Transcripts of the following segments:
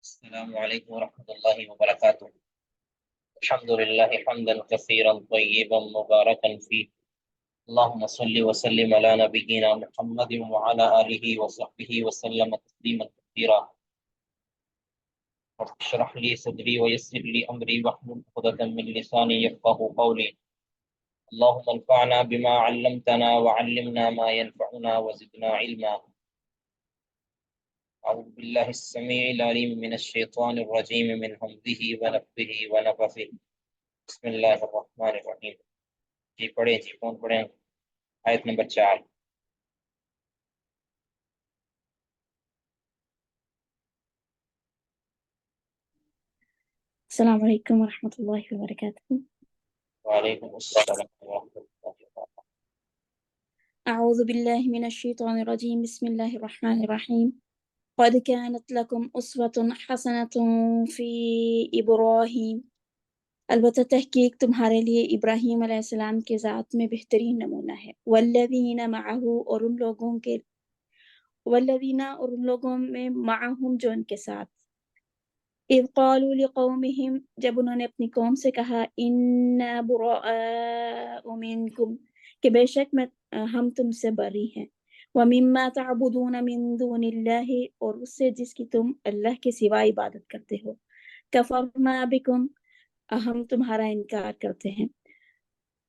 السلام علیکم ورحمۃ اللہ وبرکاتہ۔ الحمد للہ حمدا کثیرا طیبا مبارکا فی، اللہم صلی وسلم علی نبینا محمد وعلی آلہ وصحبہ وسلم تسلیما کثیرا۔ رب اشرح لی صدری ویسر لی امری واحلل عقدۃ من لسانی یفقہوا قولی۔ اللہم انفعنا بما علمتنا وعلمنا ما ينفعنا وزدنا علما۔ أعوذ بالله السميع العليم من الشيطان الرجيم من همزه ونفخه ونفثه، بسم اللہ الرحمن الرحیم۔ جی پڑھیں، جی کون پڑھیں؟ آیت نمبر 4۔ السلام علیکم ورحمۃ اللہ وبرکاتہ۔ وعلیکم السلام ورحمۃ اللہ وبرکاتہ۔ اعوذ باللہ من الشیطان الرجیم، بسم اللہ الرحمن الرحیم۔ قد كانت لكم اسوة حسنة فی ابراہیم، البتہ تحقیق تمہارے لیے ابراہیم علیہ السلام کے ذات میں بہترین نمونہ ہے۔ والذین معہ، اور ان لوگوں میں معہم جو ان کے ساتھ، اذ قالوا لقومہم، جب انہوں نے اپنی قوم سے کہا، انا براء منکم، کہ بے شک ہم تم سے بری ہیں، ومما تعبدون من دون اللہ، اور اس سے جس کی تم اللہ کے سوا عبادت کرتے ہو، کفرنا بکم، ہم تمہارا انکار کرتے ہیں،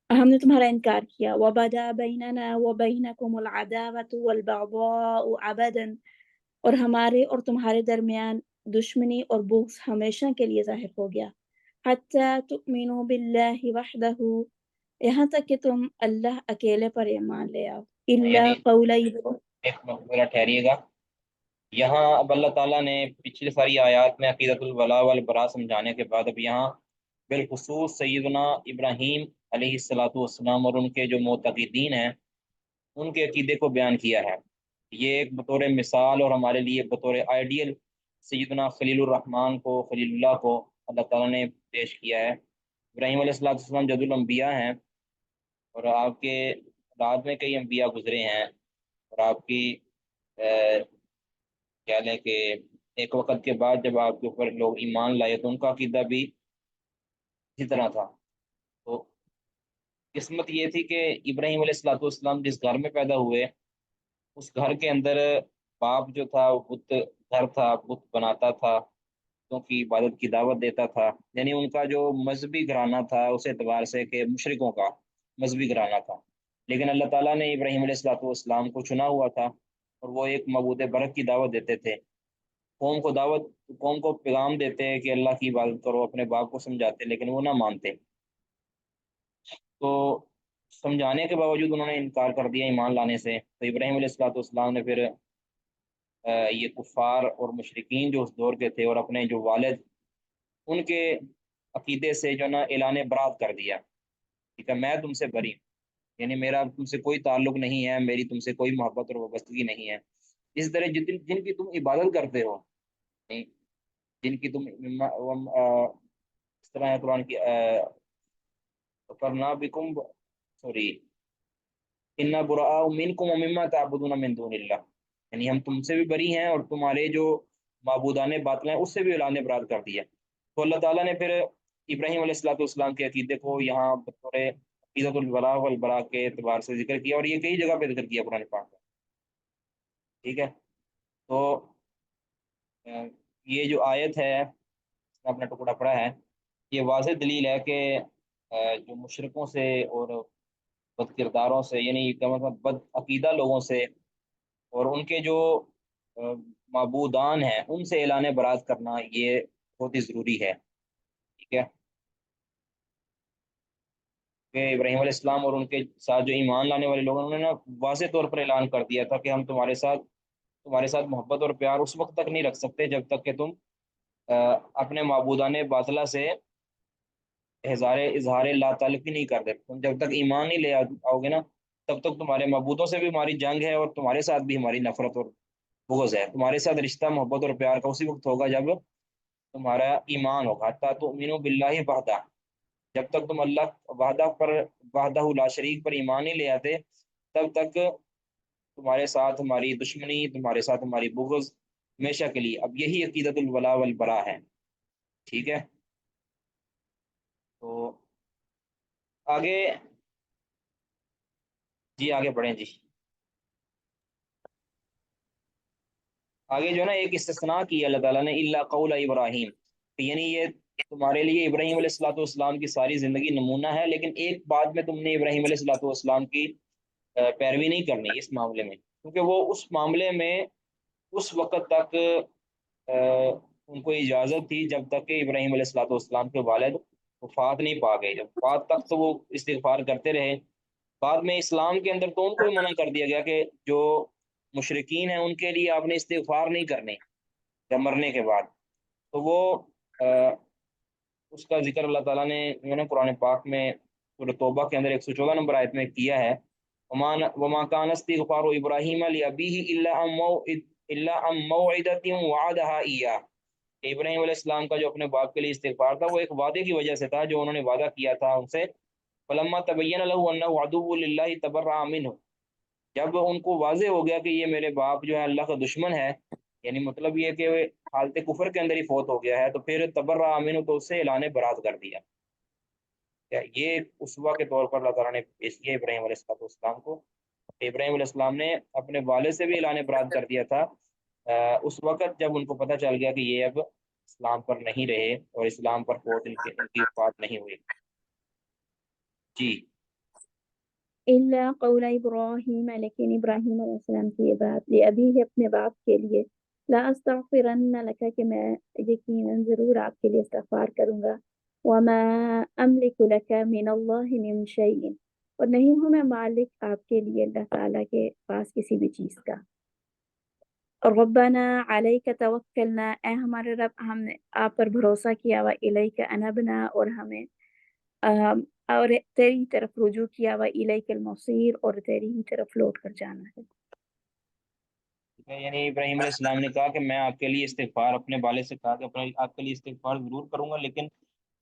ہم نے تمہارا انکار کیا۔ وبدا بیننا وبینکم العداوۃ والبغضاء ابدا، اور ہمارے اور تمہارے درمیان دشمنی اور بغض ہمیشہ کے لیے ظاہر ہو گیا، حتی تؤمنوا باللہ وحدہ، یہاں تک کہ تم اللہ اکیلے پر ایمان لے آؤ، الا یعنی قول ایک مقبرہ ٹھہریے گا، یہاں اب اللہ تعالیٰ نے پچھلی ساری آیات میں عقیدۃ الولاء والبراء سمجھانے کے بعد اب یہاں بالخصوص سیدنا ابراہیم علیہ الصلاۃ والسلام اور ان کے جو معتقدین ہیں ان کے عقیدے کو بیان کیا ہے۔ یہ ایک بطور مثال اور ہمارے لیے بطور آئیڈیل سیدنا خلیل الرحمن کو، خلیل اللہ کو اللہ تعالیٰ نے پیش کیا ہے۔ ابراہیم علیہ الصلوۃ والسلام جد الانبیاء ہیں، اور آپ کے بعد میں کئی انبیاء گزرے ہیں، اور آپ کی کیا لیں کہ ایک وقت کے بعد جب آپ کے اوپر لوگ ایمان لائے تو ان کا عقیدہ بھی اسی طرح تھا۔ تو قسمت یہ تھی کہ ابراہیم علیہ الصلوۃ والسلام جس گھر میں پیدا ہوئے اس گھر کے اندر باپ جو تھا وہ بت گھر تھا، بت بناتا تھا، بتوں کی عبادت کی دعوت دیتا تھا، یعنی ان کا جو مذہبی گھرانہ تھا اس اعتبار سے کہ مشرکوں کا مذہبی گھرانہ تھا۔ لیکن اللہ تعالیٰ نے ابراہیم علیہ الصلوۃ والسلام کو چنا ہوا تھا، اور وہ ایک معبود برحق کی دعوت دیتے تھے، قوم کو پیغام دیتے کہ اللہ کی عبادت کرو، اپنے باپ کو سمجھاتے لیکن وہ نہ مانتے۔ تو سمجھانے کے باوجود انہوں نے انکار کر دیا ایمان لانے سے، تو ابراہیم علیہ الصلوۃ والسلام نے پھر یہ کفار اور مشرکین جو اس دور کے تھے اور اپنے جو والد ان کے عقیدے سے جو نا اعلان برات کر دیا، ٹھیک ہے، میں تم سے بری ہوں، یعنی میرا تم سے کوئی تعلق نہیں ہے، میری تم سے کوئی محبت اور وابستگی نہیں ہے۔ اس طرح جن کی تم عبادت کرتے ہو، جن کی تم اس طرح ہے قرآن کی کرنا بکم، سوری، انا براء منکم ومما تعبدون من دون اللہ، یعنی ہم تم سے بھی بری ہیں اور تمہارے جو معبودان باطل ہیں اس سے بھی اعلان برات کر دیا۔ تو اللہ تعالیٰ نے پھر ابراہیم علیہ الصلوۃ والسلام کے عقیدے کو یہاں بطور عقیدۃ الولاء والبراء کے اعتبار سے ذکر کیا، اور یہ کئی جگہ پہ ذکر کیا قرآن پاک میں، ٹھیک ہے۔ تو یہ جو آیت ہے اپنا ٹکڑا پڑا ہے، یہ واضح دلیل ہے کہ جو مشرکوں سے اور بد کرداروں سے، یعنی کیا مطلب بد عقیدہ لوگوں سے اور ان کے جو معبودان ہیں ان سے اعلان برات کرنا یہ بہت ہی ضروری ہے، ٹھیک ہے۔ کہ ابراہیم علیہ السلام اور ان کے ساتھ جو ایمان لانے والے لوگ ہیں انہوں نے واضح طور پر اعلان کر دیا تھا کہ ہم تمہارے ساتھ محبت اور پیار اس وقت تک نہیں رکھ سکتے جب تک کہ تم اپنے معبودان باطلہ سے اظہار لا تعلقی نہیں کر دیتے۔ تم جب تک ایمان نہیں لے آؤ گے نا تب تک تمہارے معبودوں سے بھی ہماری جنگ ہے، اور تمہارے ساتھ بھی ہماری نفرت اور بغض ہے۔ تمہارے ساتھ رشتہ محبت اور پیار کا اسی وقت ہوگا جب تمہارا ایمان ہوگا، حتیٰ تؤمنوا باللہ وحدہ، جب تک تم اللہ وحدہ لا شریک پر ایمان نہیں لے آتے تب تک تمہارے ساتھ ہماری دشمنی، تمہارے ساتھ ہماری بغض ہمیشہ کے لیے. اب یہی عقیدت الولا والبرا ہے. ٹھیک ہے. تو آگے جی آگے بڑھیں جی. آگے جو ہے نا ایک استثناء کی اللہ تعالیٰ نے، الا قول ابراہیم، یعنی یہ تمہارے لیے ابراہیم علیہ الصلوۃ والسلام کی ساری زندگی نمونہ ہے، لیکن ایک بات میں تم نے ابراہیم علیہ الصلوۃ والسلام کی پیروی نہیں کرنی اس معاملے میں، کیونکہ وہ اس معاملے میں اس وقت تک ان کو اجازت تھی جب تک کہ ابراہیم علیہ الصلوۃ والسلام کے والد وفات نہیں پا گئے. جب وفات تک تو وہ استغفار کرتے رہے. بعد میں اسلام کے اندر تو ان کو بھی منع کر دیا گیا کہ جو مشرکین ہیں ان کے لیے آپ نے استغفار نہیں کرنے جب مرنے کے بعد. تو وہ اس کا ذکر اللہ تعالیٰ نے قرآن پاک میں سورۃ توبہ کے اندر 114 نمبر آیت میں کیا ہے. وما كان استغفار ابراہیم لأبیہ الا عن موعدۃ وعدها ایاہ، کہ ابراہیم علیہ السلام کا جو اپنے باپ کے لیے استغفار تھا وہ ایک وعدے کی وجہ سے تھا جو انہوں نے وعدہ کیا تھا ان سے. فلما تبین له انه عدو للہ تبرأ منہ، جب ان کو واضح ہو گیا کہ یہ میرے باپ جو ہے اللہ کا دشمن ہے، یعنی مطلب یہ کہ حالت کفر کے اندر ہی فوت ہو گیا ہے، تو پھر تبرأ منہ، تو اس سے اعلان برات کر دیا. یہ ایک اسوہ کے طور پر اللہ تعالیٰ نے پیش کیا ابراہیم علیہ السلام کو. ابراہیم علیہ السلام نے اپنے والد سے بھی اعلان برات کر دیا تھا اس وقت جب ان کو پتہ چل گیا کہ یہ اب اسلام پر نہیں رہے اور اسلام پر فوت ان کی وفات نہیں ہوئی. جی إلا قول إبراهيم، لیکن ابراہیم علیہ السلام کی یہ بات، لأبیہ اپنے باپ کے لیے، لا استغفرن لک، کہ میں یقیناً ضرور آپ کے لیے استغفار کروں گا، وما املک لک من اللہ من شیء، اور نہیں ہوں میں مالک آپ کے لیے اللہ تعالیٰ کے پاس کسی بھی چیز کا. ربنا علیک توکلنا، اے ہمارے رب ہم نے آپ پر بھروسہ کیا، وإلیک انبنا، اور ہمیں اور تیری طرف رجوع کیا، وإلیک المصیر، اور تیری ہی طرف لوٹ کر جانا ہے. یعنی ابراہیم علیہ السلام نے کہا کہ میں آپ کے لیے استغفار، اپنے والد سے کہا کہ آپ کے لیے استغفار ضرور کروں گا، لیکن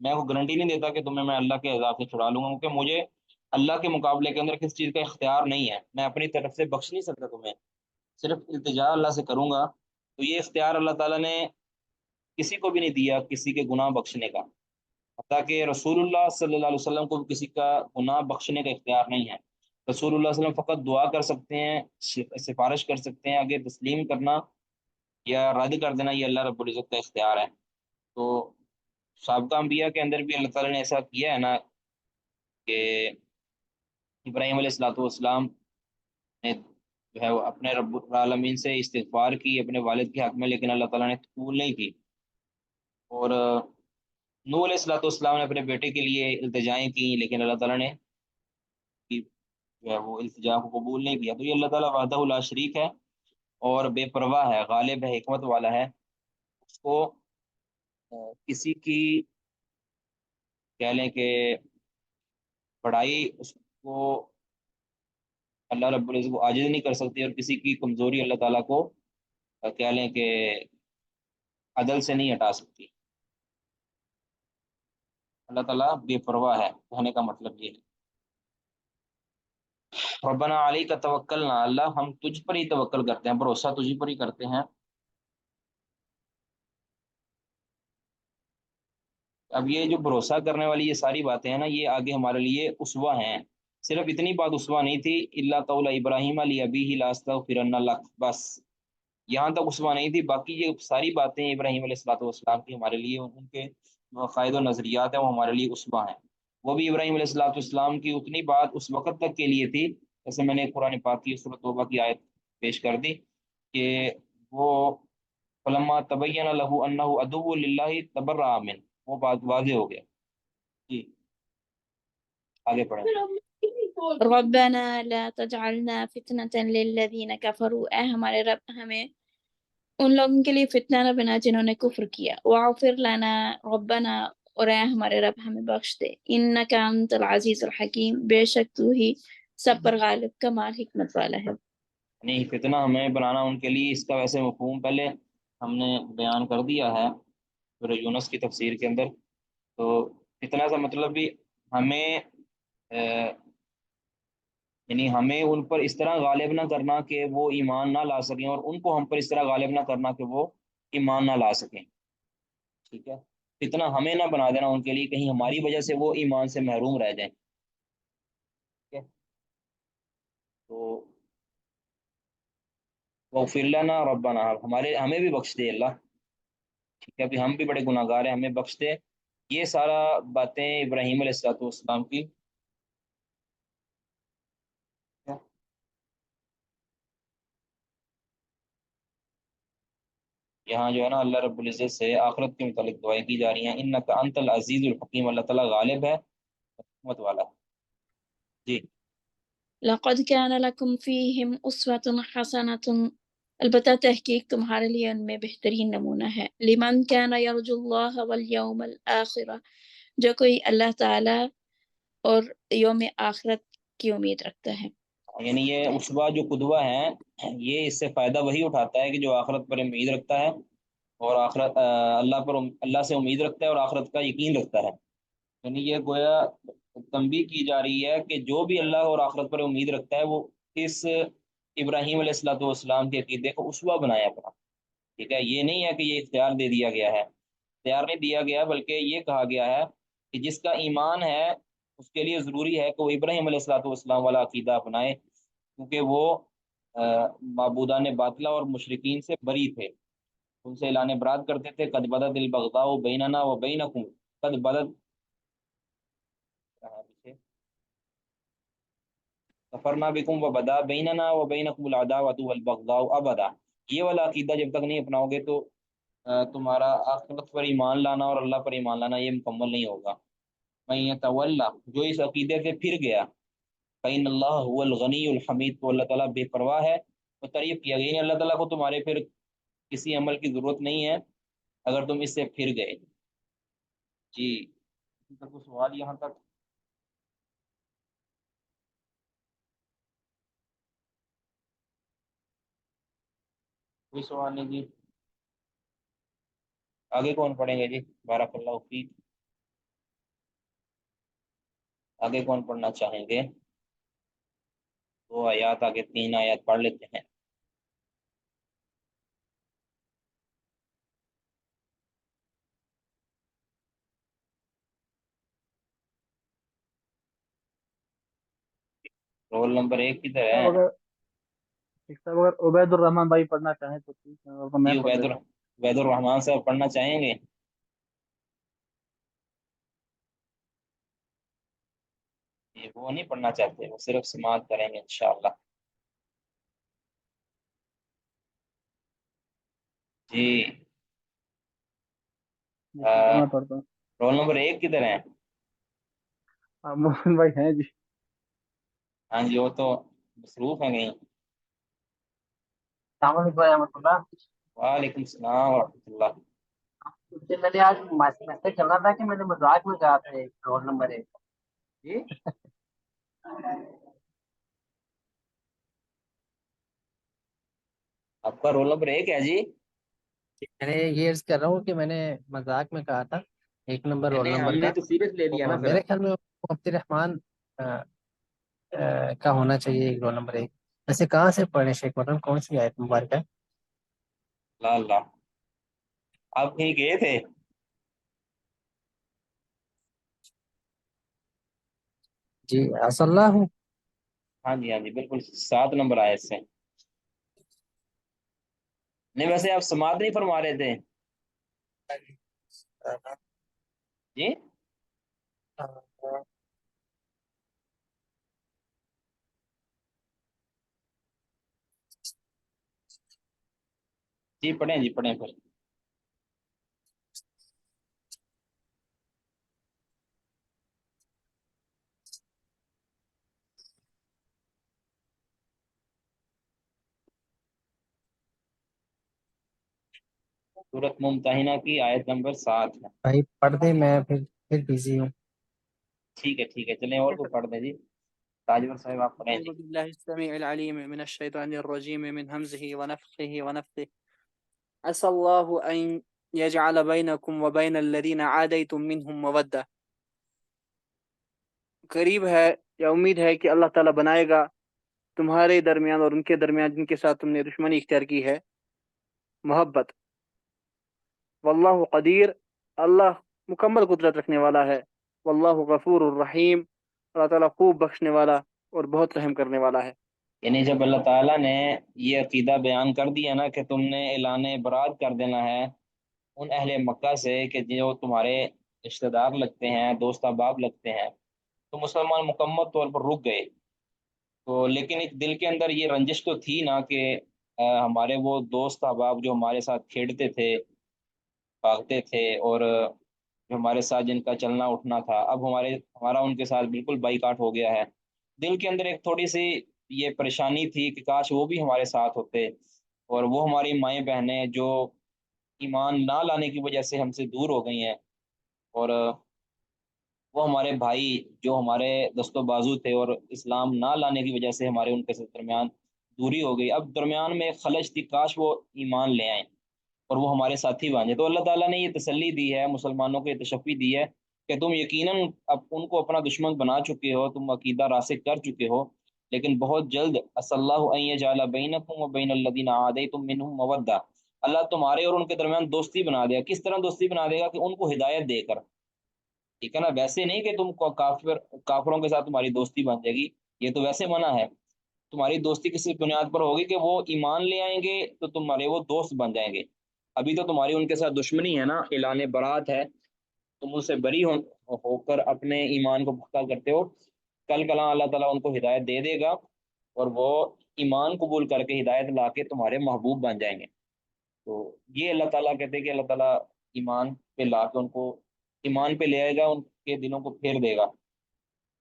میں وہ گارنٹی نہیں دیتا کہ تمہیں میں اللہ کے عذاب سے چھڑا لوں گا، کیونکہ مجھے اللہ کے مقابلے کے اندر کسی چیز کا اختیار نہیں ہے. میں اپنی طرف سے بخش نہیں سکتا تمہیں، صرف التجا اللہ سے کروں گا. تو یہ اختیار اللہ تعالیٰ نے کسی کو بھی نہیں دیا کسی کے گناہ بخشنے کا، حتیٰ کہ رسول اللہ صلی اللہ علیہ وسلم کو بھی کسی کا گناہ بخشنے کا اختیار نہیں ہے. رسول اللہ صلی اللہ علیہ وسلم فقط دعا کر سکتے ہیں، سفارش کر سکتے ہیں، آگے تسلیم کرنا یا رد کر دینا یہ اللہ رب العزت کا اختیار ہے. تو سابقہ انبیاء کے اندر بھی اللہ تعالیٰ نے ایسا کیا ہے نا کہ ابراہیم علیہ الصلوۃ والسلام نے جو ہے وہ اپنے رب العالمین سے استغفار کی اپنے والد کے حق میں، لیکن اللہ تعالیٰ نے قبول نہیں کی. اور نوح علیہ الصلوۃ والسلام نے اپنے بیٹے کے لیے التجائیں کی، لیکن اللہ تعالیٰ نے جو ہے وہ التجا کو قبول نہیں کیا. تو یہ اللہ تعالیٰ وحدہ لا شریک ہے اور بے پرواہ ہے، غالب ہے، حکمت والا ہے. اس کو کسی کی کہہ لیں کہ بڑائی اس کو اللہ رب العزت کو عاجز نہیں کر سکتی، اور کسی کی کمزوری اللہ تعالیٰ کو کہہ لیں کہ عدل سے نہیں ہٹا سکتی. اللہ تعالیٰ بے پرواہ ہے، کہنے کا مطلب یہ ہے. ربنا علیک توکلنا، اللہ ہم تجھ پر ہی توکل کرتے ہیں، بھروسہ تجھ پر ہی کرتے ہیں. اب یہ جو بھروسہ کرنے والی یہ ساری باتیں ہیں نا، یہ آگے ہمارے لیے اسوہ ہیں. صرف اتنی بات اسوہ نہیں تھی، اللہ قول ابراہیم لأبیہ لا استغفرن لک، بس یہاں تک اسوہ نہیں تھی. باقی یہ ساری باتیں ابراہیم علیہ الصلوۃ والسلام کی ہمارے لیے ان کے عقائد و نظریات ہیں، وہ ہمارے لیے اسوہ ہیں. وہ بھی ابراہیم علیہ الصلوۃ والسلام کی اتنی بات اس وقت تک کے لیے تھی، جیسے میں نے قرآن پاک کی سورۃ توبہ کی آیت پیش کر دی کہ وہ فلما تبین له انہ عدو للہ تبرأ منہ، وہ بات واضح ہو گیا. جی آگے پڑھیں. ربنا لا تجعلنا فتنة للذین کفروا، اے ہمارے رب ہمیں ان لوگوں کے لیے فتنہ نہ بنا جنہوں نے کفر کیا. واغفر لنا ربنا، اور اے ہمارے رب ہمیں بخش دے. انک انت العزیز الحکیم، بے شک تو ہی سب پر غالب کمال حکمت والا ہے. نہیں فتنہ ہمیں بنانا ان کے لیے، اس کا ویسے مفہوم پہلے ہم نے بیان کر دیا ہے سورہ یونس کی تفسیر کے اندر. تو فتنہ کا مطلب بھی ہمیں یعنی ہمیں ان پر اس طرح غالب نہ کرنا کہ وہ ایمان نہ لا سکیں، اور ان کو ہم پر اس طرح غالب نہ کرنا کہ وہ ایمان نہ لا سکیں، ٹھیک ہے؟ اتنا ہمیں نہ بنا دینا ان کے لیے کہیں ہماری وجہ سے وہ ایمان سے محروم رہ جائیں، ٹھیک ہے؟ تو واغفر لنا ربنا، ہمیں بھی بخش دے اللہ، ٹھیک ہے؟ ابھی ہم بھی بڑے گناہ گار ہیں، ہمیں بخش دے۔ یہ سارا باتیں ابراہیم علیہ السلام کی، یہاں جو ہے نا اللہ رب العزت سے آخرت کے متعلق دعائیں کی جا رہی ہیں، انک انت العزیز الحکیم، اللہ تعالیٰ غالب ہے، حکمت والا ہے۔ جی لقد كان لكم فيهم أسوة حسنة، البتہ تحقیق تمہارے لیے ان میں بہترین نمونہ ہے، لمن كان يرجو الله واليوم الآخرة، جو کوئی اللہ تعالی اور یوم آخرت کی امید رکھتا ہے۔ یعنی یہ اسوہ جو قدوہ ہیں، یہ اس سے فائدہ وہی اٹھاتا ہے کہ جو آخرت پر امید رکھتا ہے، اور آخرت اللہ سے امید رکھتا ہے اور آخرت کا یقین رکھتا ہے۔ یعنی یہ گویا تنبیہ کی جا رہی ہے کہ جو بھی اللہ اور آخرت پر امید رکھتا ہے وہ اس ابراہیم علیہ والسلام کے عقیدے کو اسوہ بنایا اپنا، ٹھیک ہے؟ یہ نہیں ہے کہ یہ اختیار دے دیا گیا ہے، اختیار نہیں دیا گیا، بلکہ یہ کہا گیا ہے کہ جس کا ایمان ہے اس کے لیے ضروری ہے کہ وہ ابراہیم علیہ والسلام والا عقیدہ اپنائے، کیونکہ وہ معبودان باطلہ اور مشرکین سے بری تھے، ان سے اعلان برات کرتے تھے، قد بدت البغضاء بیننا و بینکم، قد بدت کفرنا بکم و بدا بیننا و بینکم العداوۃ والبغضاء ابدا۔ یہ والا عقیدہ جب تک نہیں اپناؤ گے تو تمہارا آخرت پر ایمان لانا اور اللہ پر ایمان لانا یہ مکمل نہیں ہوگا۔ من یتولا، جو اس عقیدے سے پھر گیا، فإن اللہ هو الغنی الحمید، تو اللہ تعالیٰ بے پرواہ ہے، تو تعریف کیا گیا، یعنی اللہ تعالیٰ کو تمہارے پھر کسی عمل کی ضرورت نہیں ہے اگر تم اس سے پھر گئے۔ جی کوئی سوال یہاں تک؟ کوئی سوال نہیں جی؟ آگے کون پڑھیں گے جی؟ بارک اللہ فیک، آگے کون پڑھنا چاہیں گے؟ 2 آیات آگے، 3 آیات پڑھ لیتے ہیں۔ رول نمبر 1 کدھر ہے؟ صاحب اگر عبید الرحمان بھائی پڑھنا چاہیں تو ٹھیک ہے، ورنہ میں جی پڑھ لیتا ہوں۔ عبید الرحمان صاحب پڑھنا چاہیں گے؟ یہ وہ نہیں پڑھنا چاہتے، وہ صرف سماعت کریں گے انشاءاللہ۔ جی جی ٹھیک ہے، میں پڑھتا ہوں۔ رول نمبر 1 کدھر ہے؟ محسن بھائی ہیں جی۔ ہاں جی، وہ تو مصروف ہیں کہیں۔ السلام علیکم ورحمۃ اللہ۔ وعلیکم السلام ورحمۃ اللہ۔ مجھے میں نے آج میسج چل رہا تھا کہ میں نے مذاق میں کہا تھا رول نمبر 1 جی آپ کا رول نمبر 1 ہے جی؟ میں نے یہ عرض کر رہا ہوں کہ میں نے مذاق میں کہا تھا 1 نمبر رول نہیں، نمبر ہم کا، نے تو سیریس لے لیا نا پھر۔ میرے خیال میں عبد الرحمان کا ہونا چاہیے رول نمبر 1۔ ویسے کہاں سے پڑھے شیخ مولانا، کون سی آیت مبارکہ؟ اللہ اللہ، آپ کہیں گئے تھے؟ جی اصل اللہ ہوں۔ ہاں جی، ہاں جی، بالکل 7 نمبر آئے اس سے۔ نہیں ویسے آپ سماعت نہیں فرما رہے تھے جی؟ جی پڑھیں جی، پڑھیں پھر۔ سورۃ ممتحنہ کی آیت نمبر 7 ہے۔ بھائی پڑھ دے، میں پھر بزی ہوں۔ ٹھیک ہے ٹھیک ہے، چلیں اور کو پڑھ دیں جی۔ تاجور صاحب آپ پڑھیں جی۔ أعوذ بالله السميع العليم من الشيطان الرجيم من همزه ونفخه ونفثه عسى الله أن يجعل بينكم وبين الذين عاديتم منهم مودة، قریب ہے یا امید ہے کہ اللہ تعالیٰ بنائے گا تمہارے درمیان اور ان کے درمیان جن کے ساتھ تم نے دشمنی اختیار کی ہے محبت. واللہ قدیر، اللہ مکمل قدرت رکھنے والا ہے. واللہ غفور الرحیم، اللہ تعالیٰ خوب بخشنے والا اور بہت رحم کرنے والا ہے. یعنی جب اللہ تعالیٰ نے یہ عقیدہ بیان کر دیا نا کہ تم نے اعلان برات کر دینا ہے ان اہل مکہ سے کہ جو تمہارے رشتہ دار لگتے ہیں، دوست احباب لگتے ہیں، تو مسلمان مکمل طور پر رک گئے. تو لیکن ایک دل کے اندر یہ رنجش تو تھی نا کہ ہمارے وہ دوست احباب جو ہمارے ساتھ کھیلتے تھے، بھاگتے تھے، اور جو ہمارے ساتھ جن کا چلنا اٹھنا تھا، اب ہمارا ان کے ساتھ بالکل بائیکاٹ ہو گیا ہے. دل کے اندر ایک تھوڑی سی یہ پریشانی تھی کہ کاش وہ بھی ہمارے ساتھ ہوتے، اور وہ ہماری مائیں بہنیں جو ایمان نہ لانے کی وجہ سے ہم سے دور ہو گئی ہیں، اور وہ ہمارے بھائی جو ہمارے دست و بازو تھے اور اسلام نہ لانے کی وجہ سے ہمارے ان کے درمیان دوری ہو گئی. اب درمیان میں خلش تھی، کاش وہ ایمان لے آئیں اور وہ ہمارے ساتھی بن جائے. تو اللہ تعالیٰ نے یہ تسلی دی ہے، مسلمانوں کو یہ تشفی دی ہے کہ تم یقیناً اب ان کو اپنا دشمن بنا چکے ہو، تم عقیدہ راسخ کر چکے ہو، لیکن بہت جلد عسى الله ان يجعل بينكم وبين الذين عاديتم منهم مودة، اللہ تمہارے اور ان کے درمیان دوستی بنا دے گا. کس طرح دوستی بنا دے گا؟ کہ ان کو ہدایت دے کر، ٹھیک ہے نا. ویسے نہیں کہ تم کو کافروں کے ساتھ تمہاری دوستی بن جائے گی، یہ تو ویسے منع ہے. تمہاری دوستی کسی بنیاد پر ہوگی کہ وہ ایمان لے آئیں گے تو تمہارے وہ دوست بن جائیں گے. ابھی تو تمہاری ان کے ساتھ دشمنی ہے نا، اعلان برات ہے، تم ان سے بری ہو کر اپنے ایمان کو پختہ کرتے ہو. کل کلاں اللہ تعالیٰ ان کو ہدایت دے دے گا اور وہ ایمان قبول کر کے ہدایت لا کے تمہارے محبوب بن جائیں گے. تو یہ اللہ تعالیٰ کہتے ہیں کہ اللہ تعالیٰ ایمان پہ لا کے ان کو ایمان پہ لے آئے گا، ان کے دلوں کو پھیر دے گا.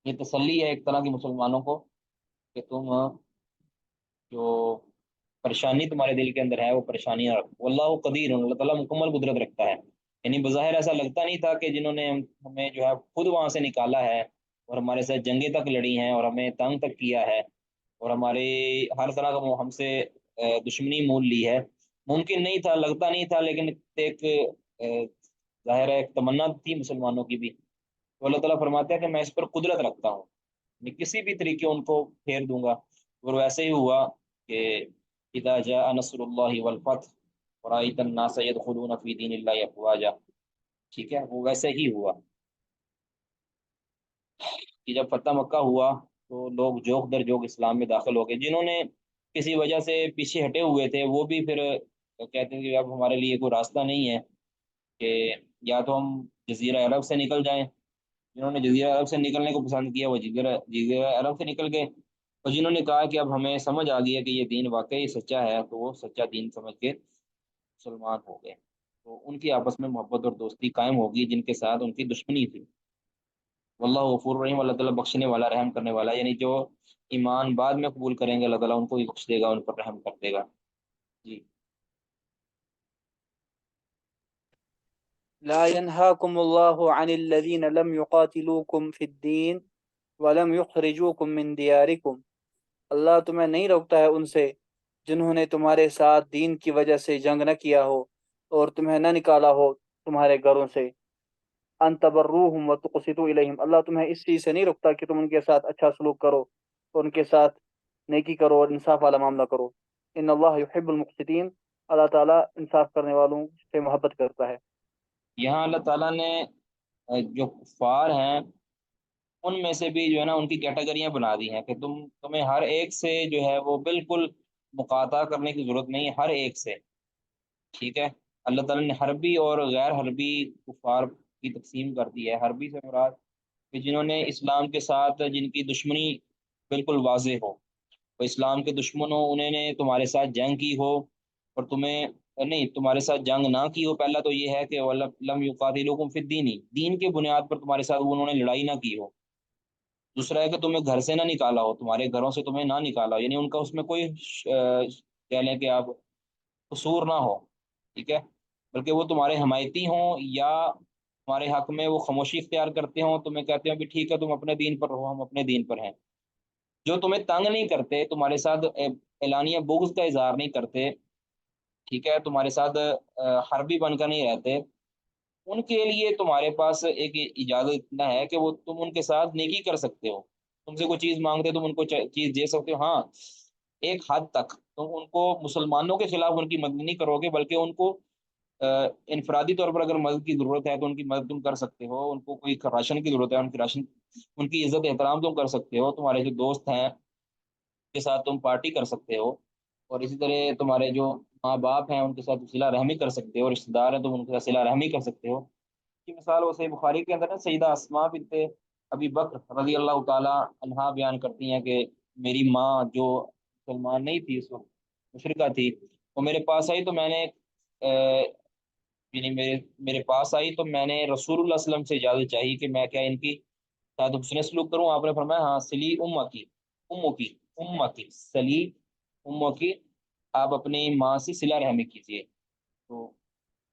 یہ تسلی ہے ایک طرح کی مسلمانوں کو کہ تم جو پریشانی تمہارے دل کے اندر ہے وہ پریشانیاں رکھو. اللہ قدیر، اللہ تعالیٰ مکمل قدرت رکھتا ہے. یعنی بظاہر ایسا لگتا نہیں تھا کہ جنہوں نے ہمیں جو ہے خود وہاں سے نکالا ہے اور ہمارے ساتھ جنگیں تک لڑی ہیں اور ہمیں تنگ تک کیا ہے اور ہمارے ہر طرح کا ہم سے دشمنی مول لی ہے، ممکن نہیں تھا، لگتا نہیں تھا، لیکن ایک ظاہر ہے ایک تمنا تھی مسلمانوں کی بھی. تو اللہ تعالیٰ فرماتا ہے کہ میں اس پر قدرت رکھتا ہوں، میں کسی بھی طریقے ان کو پھیر دوں گا. اور ویسے ہی ہوا کہ اذا جاء نصر اللہ والفتح ورأيت الناس يدخلون في دین اللہ افواجا، ٹھیک ہے، وہ ویسے ہی ہوا کہ جب فتح مکہ ہوا تو لوگ جوک در جوک اسلام میں داخل ہو گئے. جنہوں نے کسی وجہ سے پیچھے ہٹے ہوئے تھے وہ بھی پھر کہتے ہیں کہ اب ہمارے لیے کوئی راستہ نہیں ہے کہ یا تو ہم جزیرہ عرب سے نکل جائیں. جنہوں نے جزیرہ عرب سے نکلنے کو پسند کیا وہ جزیرہ عرب سے نکل گئے، اور جنہوں نے کہا کہ اب ہمیں سمجھ آ گئی ہے کہ یہ دین واقعی سچا ہے تو وہ سچا دین سمجھ کے مسلمان ہو گئے. تو ان کی آپس میں محبت اور دوستی قائم ہوگی جن کے ساتھ ان کی دشمنی تھی. واللہ غفور رحیم، اللہ تعالیٰ بخشنے والا، رحم کرنے والا. یعنی جو ایمان بعد میں قبول کریں گے اللہ تعالیٰ ان کو بھی بخش دے گا، ان پر رحم کر دے گا. جی. لا ينهاكم الله عن الذين لم يقاتلوكم في الدين ولم يخرجوكم من دياركم، اللہ تمہیں نہیں روکتا ہے ان سے جنہوں نے تمہارے ساتھ دین کی وجہ سے جنگ نہ کیا ہو اور تمہیں نہ نکالا ہو تمہارے گھروں سے. ان تبروہم وتقسطوا الیہم، اللہ تمہیں اس چیز سے نہیں روکتا کہ تم ان کے ساتھ اچھا سلوک کرو اور ان کے ساتھ نیکی کرو اور انصاف والا معاملہ کرو. ان اللہ یحب المقسطین، اللہ تعالیٰ انصاف کرنے والوں سے محبت کرتا ہے. یہاں اللہ تعالیٰ نے جو کفار ہیں ان میں سے بھی جو ہے نا ان کی کیٹیگریاں بنا دی ہیں کہ تمہیں ہر ایک سے جو ہے وہ بالکل مقاطعہ کرنے کی ضرورت نہیں ہے، ہر ایک سے، ٹھیک ہے. اللہ تعالیٰ نے حربی اور غیر حربی کفار کی تقسیم کر دی ہے. حربی سے مراد کہ جنہوں نے اسلام کے ساتھ جن کی دشمنی بالکل واضح ہو، وہ اسلام کے دشمن ہو، انہوں نے تمہارے ساتھ جنگ کی ہو اور تمہارے ساتھ جنگ نہ کی ہو. پہلا تو یہ ہے کہ لم یقاتلوکم فی الدین، دین کے بنیاد پر تمہارے ساتھ انہوں نے لڑائی نہ کی ہو. دوسرا ہے کہ تمہیں گھر سے نہ نکالا ہو، تمہارے گھروں سے تمہیں نہ نکالا ہو، یعنی ان کا اس میں کوئی کہہ لیں کہ آپ قصور نہ ہو، ٹھیک ہے، بلکہ وہ تمہارے حمایتی ہوں یا تمہارے حق میں وہ خاموشی اختیار کرتے ہوں، تمہیں کہتے ہیں کہ ٹھیک ہے تم اپنے دین پر رہو، ہم اپنے دین پر ہیں. جو تمہیں تنگ نہیں کرتے، تمہارے ساتھ اعلانیہ بغض کا اظہار نہیں کرتے، ٹھیک ہے، تمہارے ساتھ حربی بن کر نہیں رہتے، ان کے لیے تمہارے پاس ایک اجازت اتنا ہے کہ وہ تم ان کے ساتھ نیکی کر سکتے ہو. تم سے کوئی چیز مانگتے تم ان کو چیز دے سکتے ہو، ہاں ایک حد تک تم ان کو مسلمانوں کے خلاف ان کی مدد نہیں کرو گے، بلکہ ان کو انفرادی طور پر اگر مدد کی ضرورت ہے تو ان کی مدد تم کر سکتے ہو، ان کو کوئی راشن کی ضرورت ہے ان کی راشن، ان کی عزت احترام تم کر سکتے ہو، تمہارے جو دوست ہیں کے ساتھ تم پارٹی کر سکتے ہو، اور اسی طرح تمہارے جو ماں باپ ہیں ان کے ساتھ صلہ رحمی کر سکتے ہو، رشتہ دار ہیں تم ان کے ساتھ صلہ رحمی کر سکتے ہو۔ کی مثال وہ صحیح بخاری کے اندر ہے، سیدہ اسماء بنت ابی بکر رضی اللہ تعالی عنہا بیان کرتی ہیں کہ میری ماں جو مسلمان نہیں تھی اس وقت، مشرکہ تھی، وہ میرے پاس آئی تو میں نے یعنی میرے پاس آئی تو میں نے رسول اللہ صلی اللہ علیہ وسلم سے اجازت چاہی کہ میں کیا ان کی ساتھ حسن سلوک کروں؟ آپ نے فرمایا ہاں، سلی امہ کی سلی امہ کی، آپ اپنی ماں سے صلہ رحمی کیجیے۔ تو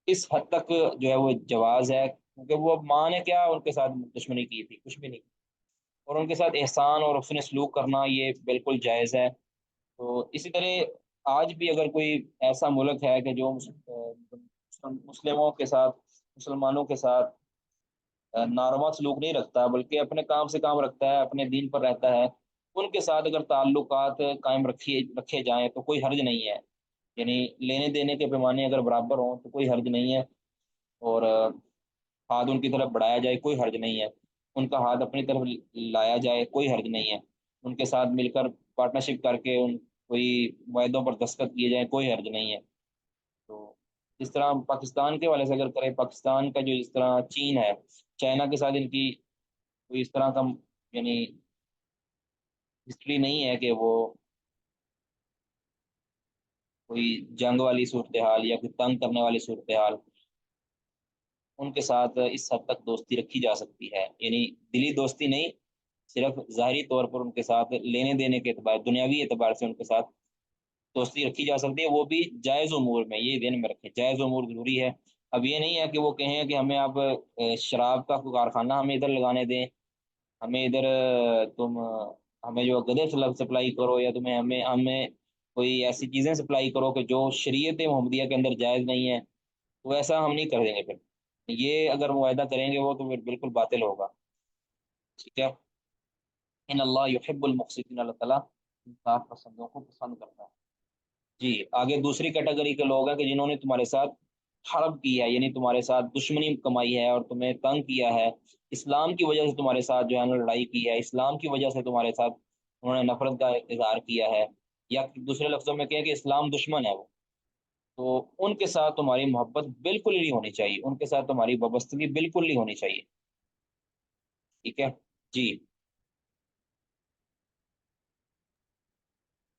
اس حد تک جو ہے وہ جواز ہے، کیونکہ وہ ماں نے کیا ان کے ساتھ دشمنی کی تھی؟ کچھ بھی نہیں، اور ان کے ساتھ احسان اور حسن سلوک کرنا یہ بالکل جائز ہے۔ تو اسی طرح آج بھی اگر کوئی ایسا ملک ہے کہ جو مسلموں کے ساتھ، مسلمانوں کے ساتھ ناروا سلوک نہیں رکھتا، بلکہ اپنے کام سے کام رکھتا ہے، اپنے دین پر رہتا ہے، ان کے ساتھ اگر تعلقات قائم رکھے جائیں تو کوئی حرج نہیں ہے، یعنی لینے دینے کے پیمانے اگر برابر ہوں تو کوئی حرج نہیں ہے، اور ہاتھ ان کی طرف بڑھایا جائے کوئی حرج نہیں ہے، ان کا ہاتھ اپنی طرف لایا جائے کوئی حرج نہیں ہے، ان کے ساتھ مل کر پارٹنرشپ کر کے ان کوئی معاہدوں پر دستخط کیے جائیں کوئی حرج نہیں ہے۔ تو جس طرح پاکستان کے والے سے اگر کریں، پاکستان کا جو جس طرح چین ہے، چائنا کے ساتھ ان کی کوئی اس طرح کا یعنی ہسٹری نہیں ہے کہ وہ کوئی جنگ والی صورتحال یا کوئی تنگ کرنے والی صورتحال، ان کے ساتھ اس حد تک دوستی رکھی جا سکتی ہے، یعنی دلی دوستی نہیں، صرف ظاہری طور پر ان کے ساتھ لینے دینے کے اعتبار، دنیاوی اعتبار سے ان کے ساتھ دوستی رکھی جا سکتی ہے، وہ بھی جائز امور میں، یہ ذہن میں رکھیں جائز امور ضروری ہے۔ اب یہ نہیں ہے کہ وہ کہیں کہ ہمیں آپ شراب کا کوئی کارخانہ ہمیں ادھر لگانے دیں، ہمیں ادھر تم ہمیں جو گدے سپلائی کرو، یا تمہیں ہمیں ہمیں کوئی ایسی چیزیں سپلائی کرو کہ جو شریعت محمدیہ کے اندر جائز نہیں ہے، تو ایسا ہم نہیں کر دیں گے پھر، یہ اگر معاہدہ کریں گے وہ تو پھر بالکل باطل ہوگا، ٹھیک ہے۔ ان اللہ یحب المقسطین، اللہ تعالیٰ انصاف پسندوں کو پسند کرتا ہے۔ جی آگے دوسری کیٹیگری کے لوگ ہیں کہ جنہوں نے تمہارے ساتھ حرب کی ہے، یعنی تمہارے ساتھ دشمنی کمائی ہے اور تمہیں تنگ کیا ہے، اسلام کی وجہ سے تمہارے ساتھ جو ہے نا لڑائی کی ہے، اسلام کی وجہ سے تمہارے ساتھ انہوں نے نفرت کا اظہار کیا ہے، یا دوسرے لفظوں میں کہیں کہ اسلام دشمن ہے وہ، تو ان کے ساتھ تمہاری محبت بالکل نہیں ہونی چاہیے، ان کے ساتھ تمہاری وابستگی بالکل نہیں ہونی چاہیے، ٹھیک ہے جی۔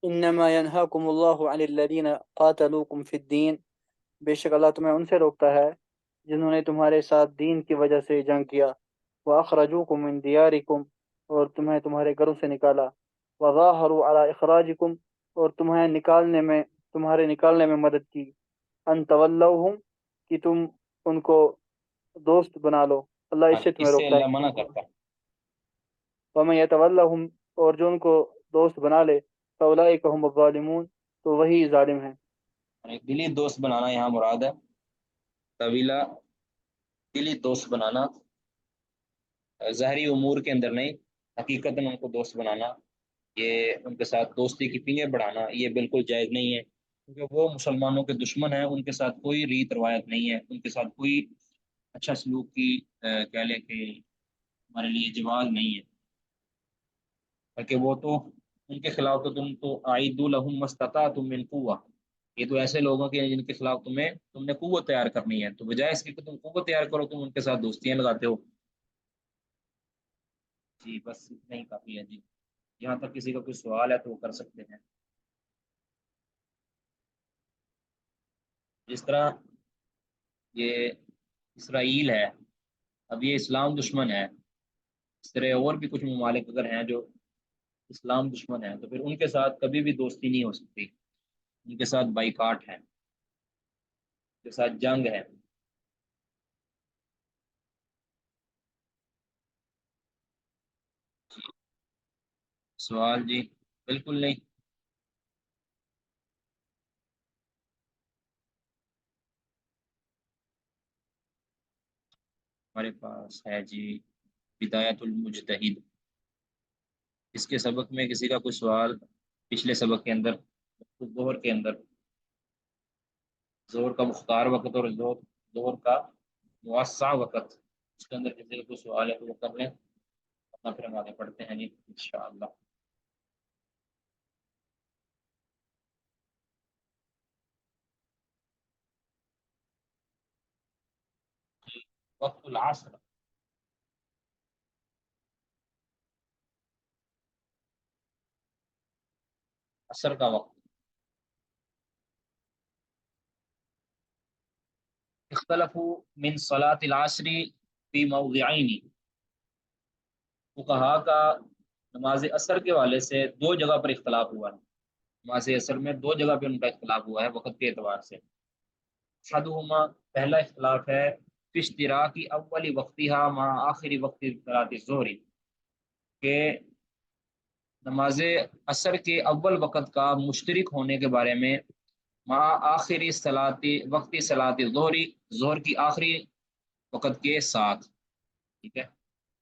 انما ينهاكم الله عن الذين قاتلوكم في الدين، بے شک اللہ تمہیں ان سے روکتا ہے جنہوں نے تمہارے ساتھ دین کی وجہ سے جنگ کیا، واخرجوکم من دیارکم، اور تمہیں تمہارے گھروں سے نکالا، وظاہروا علی اخراجکم، اور تمہارے نکالنے میں مدد کی، ان تولوہم، کہ تم ان کو دوست بنا لو، اللہ اس سے تمہیں اس سے روکتا اللہ ہے۔ منع کرتا ہے، ومن یتولہم، اور جو ان کو دوست بنا لے، فاولئک هم الظالمون، تو وہی ظالم ہیں۔ یعنی دلی دوست بنانا یہاں مراد ہے، طویلہ دلی دوست بنانا، ظاہری امور کے اندر نہیں، حقیقت میں ان کو دوست بنانا، یہ ان کے ساتھ دوستی کی پینگیں بڑھانا یہ بالکل جائز نہیں ہے، کیونکہ وہ مسلمانوں کے دشمن ہیں، ان کے ساتھ کوئی ریت روایت نہیں ہے، ان کے ساتھ کوئی اچھا سلوک کی کہہ لیں کہ ہمارے لیے جواز نہیں ہے، بلکہ وہ تو ان کے خلاف تو تم تو اعیدوا لهم ما استطعتم من قوة، یہ تو ایسے لوگوں کے ہیں جن کے خلاف تم نے قوت تیار کرنی ہے، تو بجائے اس کی کہ تم قوت تیار کرو تم ان کے ساتھ دوستیاں لگاتے ہو۔ جی بس اتنا ہی کافی ہے جی، یہاں تک کسی کا کوئی سوال ہے تو وہ کر سکتے ہیں۔ جس طرح یہ اسرائیل ہے، اب یہ اسلام دشمن ہے، اس طرح اور بھی کچھ ممالک اگر ہیں جو اسلام دشمن ہے تو پھر ان کے ساتھ کبھی بھی دوستی نہیں ہو سکتی، ان کے ساتھ بائیکاٹ ہے، ان کے ساتھ جنگ ہے۔ سوال جی؟ بالکل نہیں، ہمارے پاس ہے جی بدایت المجتہد، اس کے سبق میں کسی کا کوئی سوال؟ پچھلے سبق کے اندر ظہر کے اندر ظہر کا مختار وقت اور ظہر کا موسع وقت، اس کے اندر کسی کا کوئی سوال ہے تو وہ کر لیں، اپنا پھر ہم آگے پڑھتے ہیں جی انشاءاللہ۔ وقت العصر، عصر کا وقت۔ اختلفوا من صلاة العصر فی موضعین، فقہا کا نماز عصر کے حوالے سے دو جگہ پر اختلاف ہوا ہے۔ نماز عصر میں دو جگہ پہ ان کا اختلاف ہوا ہے وقت کے اعتبار سے۔ احدہما، پہلا اختلاف ہے فی اشتراک اول وقتها مع آخری وقت صلاۃ الظہر، کہ نماز عصر کے اول وقت کا مشترک ہونے کے بارے میں مع آخری صلاۃ وقت صلاۃ الظہر، ظہر کی آخری وقت کے ساتھ، ٹھیک ہے،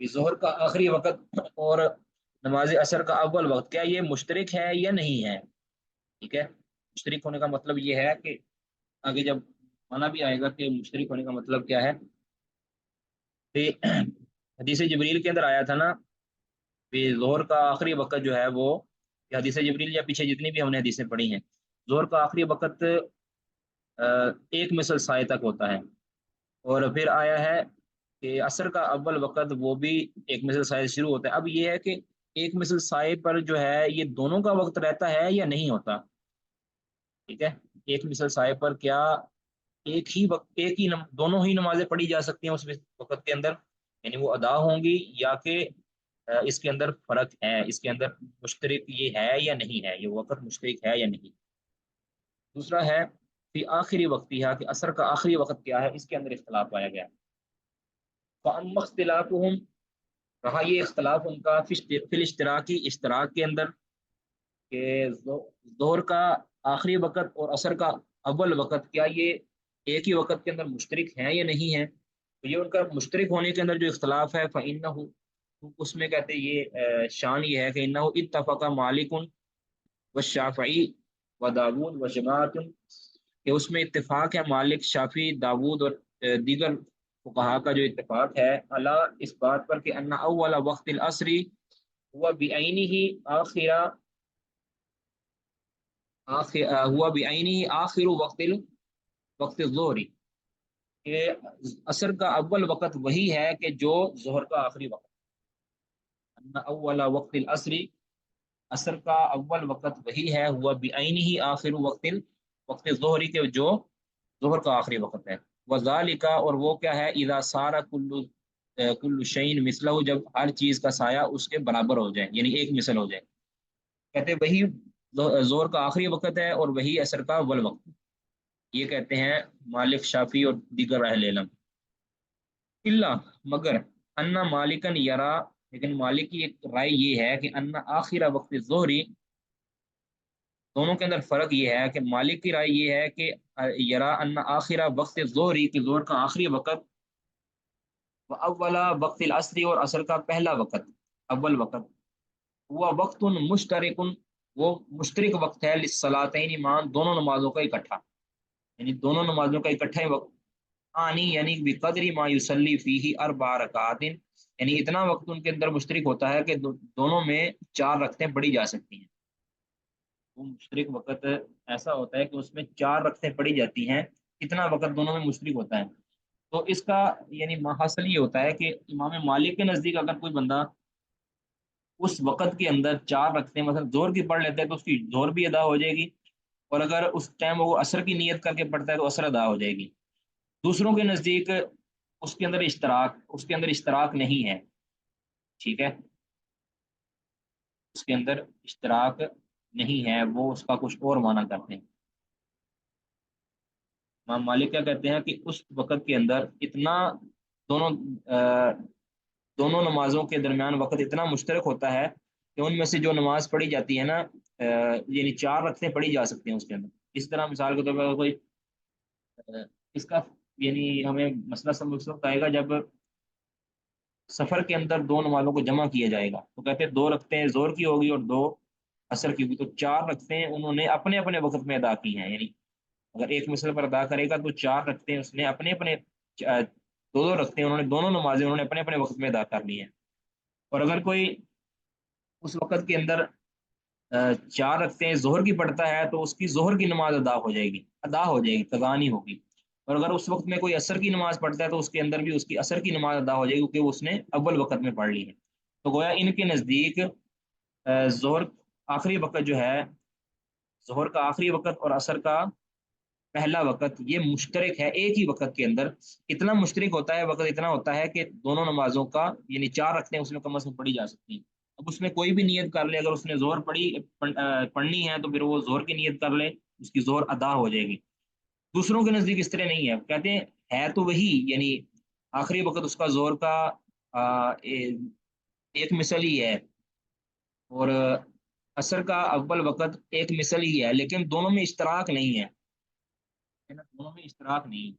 ظہر کا آخری وقت اور نماز عصر کا اول وقت کیا یہ مشترک ہے یا نہیں ہے؟ ٹھیک ہے، مشترک ہونے کا مطلب یہ ہے کہ آگے جب مانا بھی آئے گا کہ مشترک ہونے کا مطلب کیا ہے، کہ حدیث جبریل کے اندر آیا تھا نا کہ ظہر کا آخری وقت جو ہے وہ، حدیث جبریل یا پیچھے جتنی بھی ہم نے حدیثیں پڑھی ہیں، ظہر کا آخری وقت ایک مثل سائے تک ہوتا ہے، اور پھر آیا ہے کہ عصر کا اول وقت وہ بھی ایک مثل سائے سے شروع ہوتا ہے۔ اب یہ ہے کہ ایک مثل سائے پر جو ہے یہ دونوں کا وقت رہتا ہے یا نہیں ہوتا، ٹھیک ہے، ایک مثل سائے پر کیا ایک ہی وقت دونوں ہی نمازیں پڑھی جا سکتی ہیں اس وقت کے اندر، یعنی وہ ادا ہوں گی، یا کہ اس کے اندر فرق ہے، اس کے اندر مشترک یہ ہے یا نہیں ہے، یہ وقت مشترک ہے یا نہیں۔ دوسرا ہے فی آخری وقتی ہے، کہ عصر کا آخری وقت کیا ہے، اس کے اندر اختلاف پایا گیا۔ فَأَمَّا اخْتِلَافُهُمْ، رہا یہ اختلاف ان کا فی الاشتراکی، اشتراک کے اندر، کہ ظہر کا آخری وقت اور عصر کا اول وقت کیا یہ ایک ہی وقت کے اندر مشترک ہیں یا نہیں ہیں، تو یہ ان کا مشترک ہونے کے اندر جو اختلاف ہے فَإِنَّهُ، اس میں کہتے ہیں یہ شان یہ ہے کہ انه اتفق مالک والشافعی وداود وجماعت، کہ اس میں اتفاق ہے مالک، شافعی، داود اور دیگر فقہا کا جو اتفاق ہے، اللہ اس بات پر کہ ان اول وقت العصر ہوا بعینہ ہوا بعینہ آخر وقت الظہر، کہ عصر کا اول وقت وہی ہے کہ جو ظہر کا آخری وقت، ان اول وقت العصر، عصر کا اول وقت وہی ہے، ہوا بعینہ آخر وقت الظہر، کے جو ظہر کا آخری وقت ہے، وذالک، اور وہ کیا ہے، اذا صار کل شیء مثلہ، جب ہر چیز کا سایہ اس کے برابر ہو جائے، یعنی ایک مثل ہو جائے، کہتے ہیں وہی ظہر کا آخری وقت ہے اور وہی عصر کا اول وقت، یہ کہتے ہیں مالک، شافی اور دیگر اہل علم۔ الا، مگر ان مالکن یرا، لیکن مالک کی ایک رائے یہ ہے کہ ان آخر وقت ظہری، دونوں کے اندر فرق یہ ہے کہ مالک کی رائے یہ ہے کہ یرا ان آخر وقت ظہری، کہ ظہر کا آخری وقت، و اولا وقت العصر، اور عصر کا پہلا وقت، اول وقت، وہ وقت مشترک، وہ مشترک وقت ہے للصلاتین معاً، دونوں نمازوں کا اکٹھا، یعنی دونوں نمازوں کا اکٹھا ہی وقت، آنی یعنی بقدر ما یصلی فیہ اربع رکعات، یعنی اتنا وقت ان کے اندر مشترک ہوتا ہے کہ دونوں میں 4 رکعتیں پڑھی جا سکتی ہیں، وہ مشترک وقت ایسا ہوتا ہے کہ اس میں 4 رکعتیں پڑھی جاتی ہیں، اتنا وقت دونوں میں مشترک ہوتا ہے۔ تو اس کا یعنی حاصل یہ ہوتا ہے کہ امام مالک کے نزدیک اگر کوئی بندہ اس وقت کے اندر 4 رکعتیں مثلا زور کی پڑھ لیتا ہے تو اس کی زور بھی ادا ہو جائے گی، اور اگر اس ٹائم وہ عصر کی نیت کر کے پڑھتا ہے تو عصر ادا ہو جائے گی۔ دوسروں کے نزدیک اس کے اندر اشتراک نہیں ہے، ٹھیک ہے، اس کے اندر اشتراک نہیں ہے، وہ اس کا کچھ اور معنی کرتے ہیں۔ امام مالک کیا کہتے ہیں کہ اس وقت کے اندر اتنا دونوں دونوں نمازوں کے درمیان وقت اتنا مشترک ہوتا ہے کہ ان میں سے جو نماز پڑھی جاتی ہے نا، یعنی 4 رکعتیں پڑھی جا سکتی ہیں اس کے اندر۔ اس طرح مثال کے طور پر کوئی اس کا یعنی ہمیں مسئلہ سمجھ وقت آئے گا جب سفر کے اندر دو نمازوں کو جمع کیا جائے گا، تو کہتے ہیں 2 رکعتیں زہر کی ہوگی اور 2 عصر کی ہوگی، تو 4 رکعتیں انہوں نے اپنے اپنے وقت میں ادا کی ہیں، یعنی اگر ایک مثل پر ادا کرے گا تو 4 رکعتیں اس نے اپنے اپنے 2 رکعتیں انہوں نے دونوں نمازیں انہوں نے اپنے اپنے وقت میں ادا کر لی ہیں۔ اور اگر کوئی اس وقت کے اندر 4 رکعتیں ظہر کی پڑھتا ہے تو اس کی ظہر کی نماز ادا ہو جائے گی، قضا نہیں ہوگی۔ اور اگر اس وقت میں کوئی عصر کی نماز پڑھتا ہے تو اس کے اندر بھی اس کی عصر کی نماز ادا ہو جائے گی، کیونکہ اس نے اول وقت میں پڑھ لی ہے۔ تو گویا ان کے نزدیک ظہر آخری وقت جو ہے، ظہر کا آخری وقت اور عصر کا پہلا وقت، یہ مشترک ہے ایک ہی وقت کے اندر۔ اتنا مشترک ہوتا ہے، وقت اتنا ہوتا ہے کہ دونوں نمازوں کا یعنی 4 رکعتیں اس میں کم از کم پڑھی جا سکتی ہیں۔ اب اس میں کوئی بھی نیت کر لے، اگر اس نے ظہر پڑھنی ہے تو پھر وہ ظہر کی نیت کر لے، اس کی ظہر ادا ہو جائے گی۔ دوسروں کے نزدیک اس طرح نہیں ہے، کہتے ہیں ہے تو وہی، یعنی آخری وقت اس کا ظہر کا ایک مثل ہی ہے، اور عصر کا اول وقت ایک مثل ہی ہے، لیکن دونوں میں اشتراک نہیں ہے، دونوں میں اشتراک نہیں۔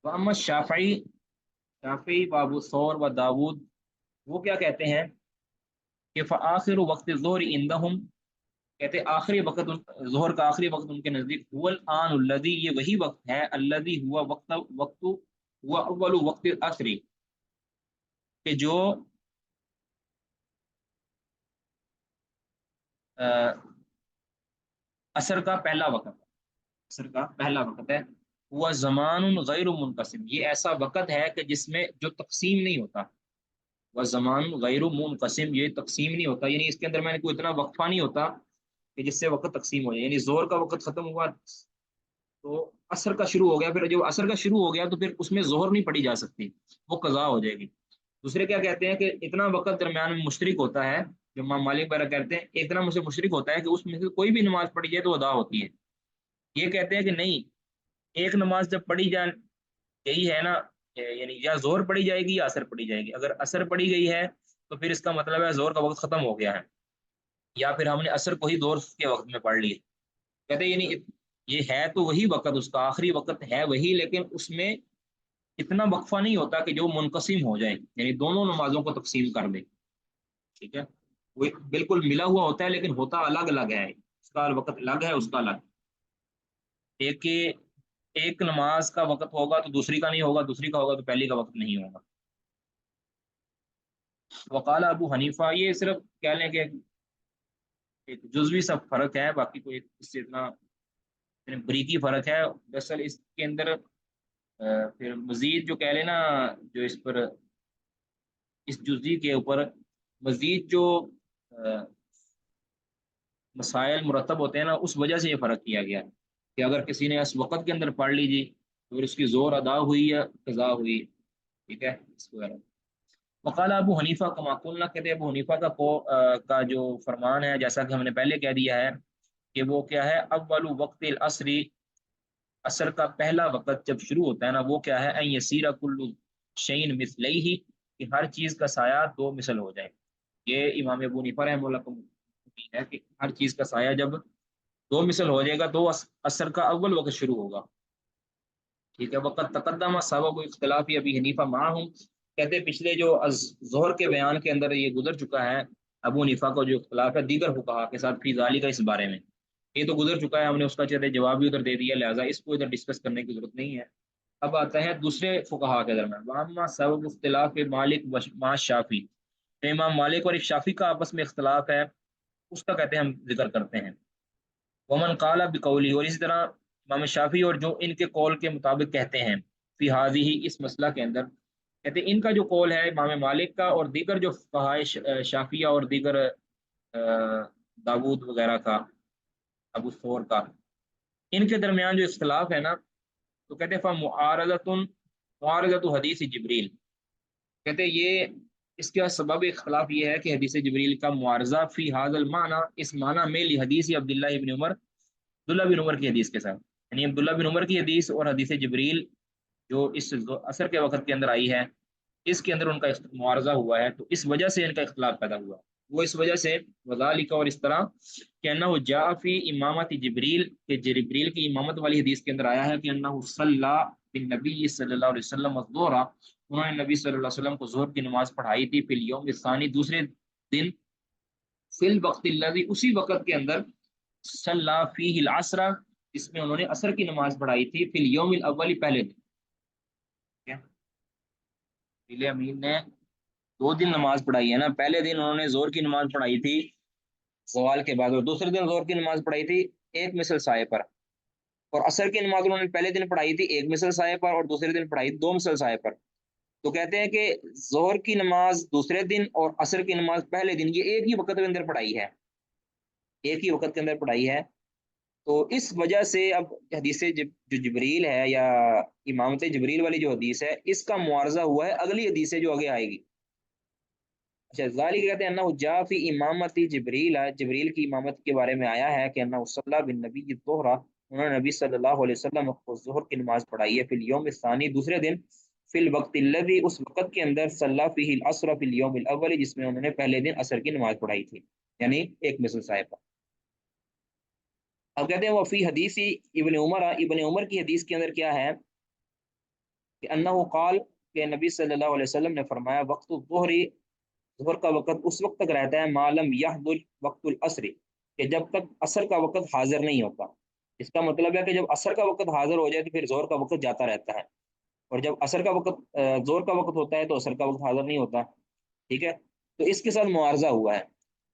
محمد شافعی و ابو ثور و داود وہ کیا کہتے ہیں کہ فآخر وقت ظہر عندهم، کہتے ہیں آخری وقت ظہر کا آخری وقت ان کے نزدیک هو الآن الذی، یہ وہی وقت ہے، الذی ہوا وقت ہوا اول وقت العصر، کہ جو عصر کا پہلا وقت ہے، عصر کا پہلا وقت ہے۔ وہ زمان غیر منقسم، یہ ایسا وقت ہے کہ جس میں جو تقسیم نہیں ہوتا، وہ زمان غیر منقسم، یہ تقسیم نہیں ہوتا، یعنی اس کے اندر میں نے کوئی اتنا وقفہ نہیں ہوتا کہ جس سے وقت تقسیم ہو جائے، یعنی زور کا وقت ختم ہوا تو عصر کا شروع ہو گیا، پھر جو عصر کا شروع ہو گیا تو پھر اس میں ظہر نہیں پڑھی جا سکتی، وہ قضا ہو جائے گی۔ دوسرے کیا کہتے ہیں کہ اتنا وقت درمیان میں مشترک ہوتا ہے، جو امام مالک وغیرہ کہتے ہیں اتنا مجھ سے مشترک ہوتا ہے کہ اس میں سے کوئی بھی نماز پڑھی جائے تو ادا ہوتی ہے۔ یہ کہتے ہیں کہ نہیں، ایک نماز جب پڑھی جائے یہی ہے نا، یعنی یا زور پڑھی جائے گی یا اثر پڑھی جائے گی، اگر اثر پڑھی گئی ہے تو پھر اس کا مطلب ہے زور کا وقت ختم ہو گیا ہے، یا پھر ہم نے اثر کو ہی زور کے وقت میں پڑھ لی۔ کہتے ہیں یعنی یہ ہے تو وہی وقت، اس کا آخری وقت ہے وہی، لیکن اس میں اتنا وقفہ نہیں ہوتا کہ جو منقسم ہو جائے، یعنی دونوں نمازوں کو تقسیم کر دے، ٹھیک ہے، وہ بالکل ملا ہوا ہوتا ہے لیکن ہوتا الگ الگ ہے، اس کا وقت الگ ہے، اس کا الگ، ایک نماز کا وقت ہوگا تو دوسری کا نہیں ہوگا، دوسری کا ہوگا تو پہلی کا وقت نہیں ہوگا۔ وقال ابو حنیفہ، یہ صرف کہہ لیں کہ ایک جزوی سا فرق ہے، باقی کوئی اس سے اتنا بریکی فرق ہے، دراصل اس کے اندر پھر مزید جو کہہ لیں نا، جو اس پر اس جزوی کے اوپر مزید جو مسائل مرتب ہوتے ہیں نا، اس وجہ سے یہ فرق کیا گیا کہ اگر کسی نے اس وقت کے اندر پڑھ لیجیے تو پھر اس کی زور ادا ہوئی یا قضا ہوئی، ٹھیک ہے، اس وغیرہ۔ وقال ابو حنیفہ کما قلنا، کہتے ہیں ابو حنیفہ کا جو فرمان ہے، جیسا کہ ہم نے پہلے کہہ دیا ہے کہ وہ کیا ہے، اول وقت العصر، عصر کا پہلا وقت جب شروع ہوتا ہے نا، وہ کیا ہے، ان یسیر کل شیء مثلیہ، کہ ہر چیز کا سایہ 2 مثل ہو جائے۔ یہ امام ابو حنیفہ رحمہ اللہ کو ہے کہ ہر چیز کا سایہ جب 2 مثل ہو جائے گا تو عصر کا اول وقت شروع ہوگا، ٹھیک ہے۔ وقت تقدم سبب اختلاف ابی حنیفہ معہم، کہتے ہیں پچھلے جو ظہر کے بیان کے اندر یہ گزر چکا ہے، ابو حنیفہ کو جو اختلاف ہے دیگر فقہا کے ساتھ فی ذالک، اس بارے میں یہ تو گزر چکا ہے، ہم نے اس کا چہرے جواب بھی ادھر دے دیا، لہٰذا اس کو ادھر ڈسکس کرنے کی ضرورت نہیں ہے۔ اب آتا ہے دوسرے فقہا کے درمیان، واما سبب اختلاف مالک و شافعی، امام مالک اور شافعی کا آپس میں اختلاف ہے، اس کا کہتے ہیں ہم ذکر کرتے ہیں۔ ومن قال بقولی، اور اسی طرح امام شافعی اور جو ان کے قول کے مطابق کہتے ہیں، فی ہذہ، اس مسئلہ کے اندر، کہتے ہیں ان کا جو قول ہے امام مالک کا اور دیگر جو فقہاء شافعیہ اور دیگر داود وغیرہ کا، ابو ثور کا، ان کے درمیان جو اختلاف ہے نا، تو کہتے ہیں معارضۃ حدیث جبریل، کہتے ہیں یہ اس کا سبب اختلاف یہ ہے کہ حدیث جبریل کا معارضہ فی ھذا المعنی، اس معنی میں، لحدیث عبداللہ بن عمر کی حدیث کے ساتھ، یعنی عبداللہ بن عمر کی حدیث اور حدیث جبریل جو اس عصر کے وقت کے اندر آئی ہے، اس کے اندر ان کا معارضہ ہوا ہے، تو اس وجہ سے ان کا اختلاف پیدا ہوا۔ وہ اس وجہ سے وذالک، اور اس طرح کہ انہ جاء فی امامت جبریل، کہ جبریل کی امامت والی حدیث کے اندر آیا ہے کہ انہ صلی بالنبی صلی اللہ علیہ وسلم الظہر، انہوں نے نبی صلی اللہ علیہ وسلم کو ظہر کی نماز پڑھائی تھی فی الیوم الثانی، دوسرے دن، فی الوقت الذی، اسی وقت کے اندر، صلی فیہ العصر، اس میں انہوں نے عصر کی نماز پڑھائی تھی فی الیوم الاول، پہلے دن. ٹھیک ہے؟ جبریل امین نے 2 دن نماز پڑھائی ہے نا. پہلے دن انہوں نے زور کی نماز پڑھائی تھی زوال کے بعد، اور دوسرے دن زور کی نماز پڑھائی تھی ایک مثل سائے پر، اور عصر کی نماز انہوں نے پہلے دن پڑھائی تھی ایک مثل سائے پر، اور دوسرے دن پڑھائی 2 مثل سائے پر. تو کہتے ہیں کہ ظہر کی نماز دوسرے دن اور عصر کی نماز پہلے دن، یہ ایک ہی وقت کے اندر پڑھائی ہے، ایک ہی وقت کے اندر پڑھائی ہے. تو اس وجہ سے اب حدیث جو جبریل ہے، یا امامت جبریل والی جو حدیث ہے، اس کا معارضہ ہوا ہے اگلی حدیث سے جو آگے آئے گی. اچھا، ذالک کہتے ہیں انہ جاء فی امامت جبریل، جبریل کی امامت کے بارے میں آیا ہے کہ انہ صلی بالنبی الظہر، انہوں نے نبی صلی اللہ علیہ وسلم کو ظہر کی نماز پڑھائی ہے فی الیوم الثانی، دوسرے دن، فی الوقت الذی، اس وقت کے اندر، صلی فیہ العصر فی الیوم الاول، جس میں انہوں نے پہلے دن عصر کی نماز پڑھائی تھی، یعنی ایک مثل سائے پر. اب کہتے ہیں وہ فی حدیث ابن عمر، ابن عمر کی حدیث کے اندر کیا ہے کہ انہ قال، کہ نبی صلی اللہ علیہ وسلم نے فرمایا وقت الظہر، ظہر کا وقت اس وقت تک رہتا ہے ما لم یحضر وقت العصر، کہ جب تک عصر کا وقت حاضر نہیں ہوتا. اس کا مطلب ہے کہ جب عصر کا وقت حاضر ہو جائے تو پھر ظہر کا وقت جاتا رہتا ہے، اور جب عصر کا وقت ظہر کا وقت ہوتا ہے تو عصر کا وقت حاضر نہیں ہوتا. ٹھیک ہے، تو اس کے ساتھ معارضہ ہوا ہے.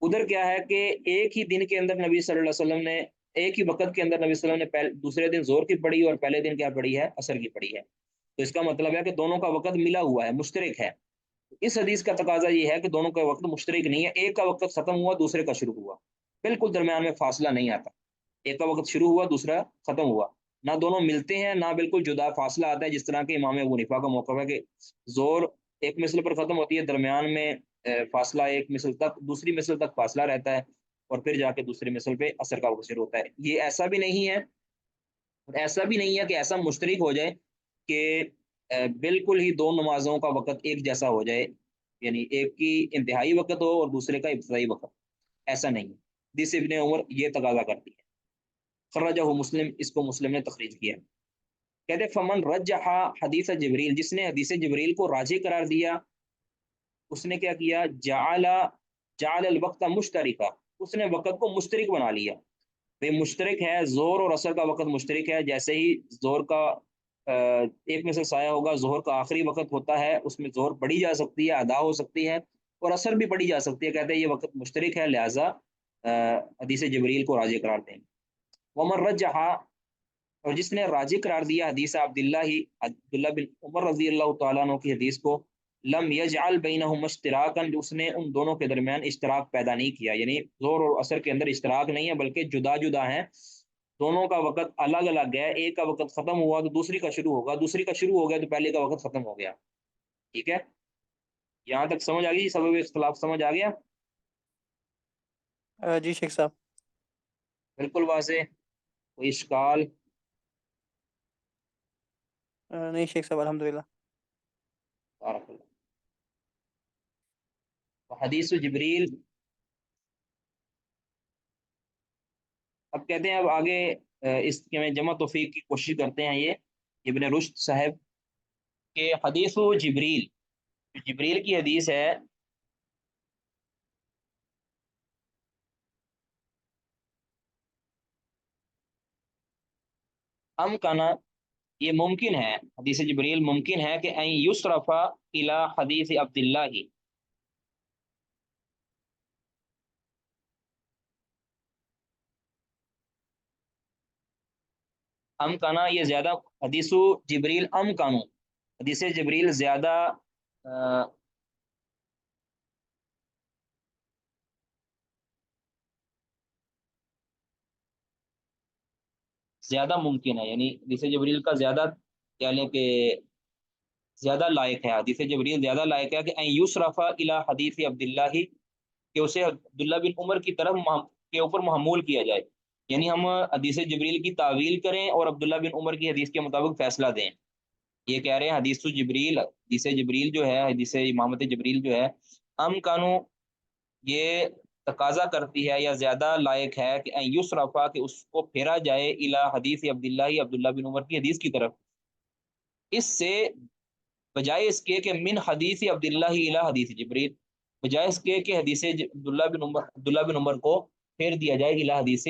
ادھر کیا ہے کہ ایک ہی دن کے اندر نبی صلی اللہ علیہ وسلم نے، ایک ہی وقت کے اندر نبی صلی اللہ علیہ وسلم نے دوسرے دن ظہر کی پڑھی اور پہلے دن کیا پڑھی ہے، عصر کی پڑھی ہے. تو اس کا مطلب ہے کہ دونوں کا وقت ملا ہوا ہے، مشترک ہے. اس حدیث کا تقاضا یہ ہے کہ دونوں کا وقت مشترک نہیں ہے، ایک کا وقت ختم ہوا دوسرے کا شروع ہوا، بالکل درمیان میں فاصلہ نہیں آتا. ایک کا وقت شروع ہوا دوسرا ختم ہوا، نہ دونوں ملتے ہیں نہ بالکل جدا فاصلہ آتا ہے، جس طرح کہ امام ابو حنیفہ کا موقف ہے کہ زور ایک مثل پر ختم ہوتی ہے، درمیان میں فاصلہ ایک مثل تک، دوسری مثل تک فاصلہ رہتا ہے، اور پھر جا کے دوسری مثل پہ عصر کا وقت شروع ہوتا ہے. یہ ایسا بھی نہیں ہے، ایسا بھی نہیں ہے کہ ایسا مشترک ہو جائے کہ بالکل ہی دو نمازوں کا وقت ایک جیسا ہو جائے، یعنی ایک کی انتہائی وقت ہو اور دوسرے کا ابتدائی وقت، ایسا نہیں ہے. حدیث ابن عمر یہ تقاضا کرتی ہے. خرجہ مسلم، اس کو مسلم نے تخریج کیا. کہتے فمن رجح حدیث جبریل، جس نے حدیث جبریل کو راجح قرار دیا، اس نے کیا کیا، جعل الوقت مشترکہ، اس نے وقت کو مشترک بنا لیا. مشترک ہے، زہر اور عصر کا وقت مشترک ہے. جیسے ہی زہر کا ایک میں سے سایہ ہوگا، زہر کا آخری وقت ہوتا ہے، اس میں زہر پڑھی جا سکتی ہے، ادا ہو سکتی ہے، اور عصر بھی پڑھی جا سکتی ہے. کہتے ہیں یہ وقت مشترک ہے، لہٰذا حدیث جبریل کو راجح قرار دیں. ومن رجح، اور جس نے راجح قرار دیا حدیث عبداللہ بن عمر رضی اللہ تعالیٰ عنہ کی حدیث کو، لم یجعل بینہم اشتراکا، اس نے ان دونوں کے درمیان اشتراک پیدا نہیں کیا، یعنی زہر اور عصر کے اندر اشتراک نہیں ہے بلکہ جدا جدا ہیں، دونوں کا وقت الگ الگ ہے. ایک کا وقت ختم ہوا تو دوسری کا شروع ہوگا، دوسری کا شروع ہو گیا تو پہلے کا وقت ختم ہو گیا. ٹھیک ہے، یہاں تک سمجھ آ گئی، سبب اختلاف سمجھ آ گیا؟ جی شیخ صاحب. بالکل واضح، کوئی اشکال؟ نہیں شیخ صاحب، الحمدللہ. بارک اللہ. حدیث جبریل، اب کہتے ہیں، اب آگے اس کے میں جمع توفیق کی کوشش کرتے ہیں. یہ ابن رشد صاحب کہ حدیث جبریل، جبریل کی حدیث ہے، کانا، یہ ممکن ہے، حدیث جبریل ممکن ہے کہ ان یصرف الی حدیث عبداللہ، کانا، یہ زیادہ، حدیث جبریل کانو، حدیث جبریل زیادہ زیادہ ممکن ہے، یعنی حدیث جبریل کا زیادہ، کہہ لیں کہ زیادہ لائق ہے، حدیث جبریل زیادہ لائق ہے کہ ان یصرف الی حدیث عبداللہ، کہ اسے عبداللہ بن عمر کی طرف کے اوپر محمول کیا جائے، یعنی ہم حدیث جبریل کی تعویل کریں اور عبداللہ بن عمر کی حدیث کے مطابق فیصلہ دیں. یہ کہہ رہے ہیں حدیث جبریل جو ہے، حدیث امامت جبریل جو ہے، کانو، یہ تقاضا کرتی ہے یا زیادہ لائق ہے کہ ان یصرفا کہ اس کو پھیرا جائے الی حدیث عبداللہ بن عمر کی حدیث کی طرف، اس سے بجائے اس کے کہ من حدیث عبداللہ الی حدیث جبریل، بجائے اس کے کہ حدیث عبداللہ بن عمر کو پھیر دیا جائے الی حدیث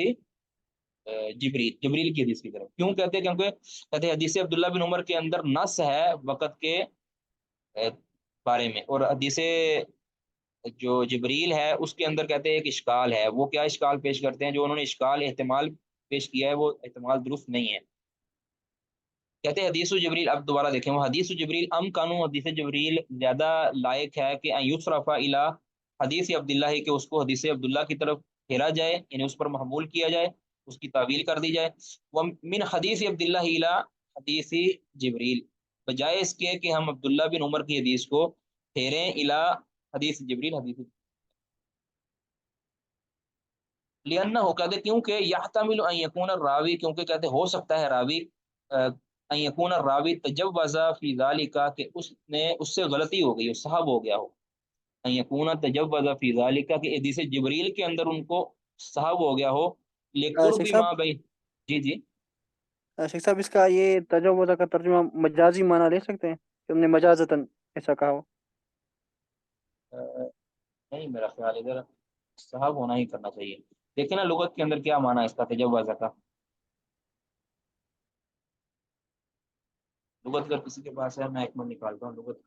جبریل کی حدیث کی طرف۔ کیوں کہتے ہیں؟ کیونکہ کہتے ہیں حدیث عبداللہ بن عمر کے اندر نص ہے وقت کے بارے میں، اور حدیث جو جبریل ہے اس کے اندر کہتے ہیں ایک اشکال ہے۔ وہ کیا اشکال پیش کرتے ہیں؟ جو انہوں نے اشکال احتمال پیش کیا ہے وہ احتمال درست نہیں ہے۔ کہتے ہیں حدیث جبریل، اب دوبارہ دیکھیں، وہ حدیث جبریل ام کانو، حدیث جبریل زیادہ لائق ہے کہ ان یصرفا الی حدیث عبداللہ، کہ اس کو حدیث عبداللہ کی طرف پھیرا جائے، یعنی اس پر محمول کیا جائے، اس کی تعویل کر دی جائے۔ ومن حدیث عبداللہ الی حدیث جبریل، بجائے اس کے کہ ہم عبداللہ بن عمر کی حدیث کو پھیریں الی حدیث جبریل، حدیث لأنہ کہتے کیونکہ یحتمل ان یکون الراوی، کیونکہ کہتے ہو سکتا ہے راوی ان یکون الراوی تجوز فی ذالک، کہ اس سے غلطی ہو گئی ہو، صحب ہو گیا ہو، ان یکون تجوز فی ذالک کہ حدیث جبریل کے اندر ان کو صحب ہو گیا ہو، لقرب شیخ صاحب، ما بین، جی جی شیخ صاحب اس کا یہ تجوز کا ترجمہ مجازی معنی لے سکتے ہیں کہ ہم نے مجازتاً ایسا کہا ہو؟ نہیں، میرا خیال ادھر صحب ہونا ہی کرنا چاہیے۔ دیکھیں نا لغت کے اندر کیا معنی ہے اس کا، تجوز کا لغت اگر کسی کے پاس ہے، میں ایک منٹ نکالتا ہوں لغت۔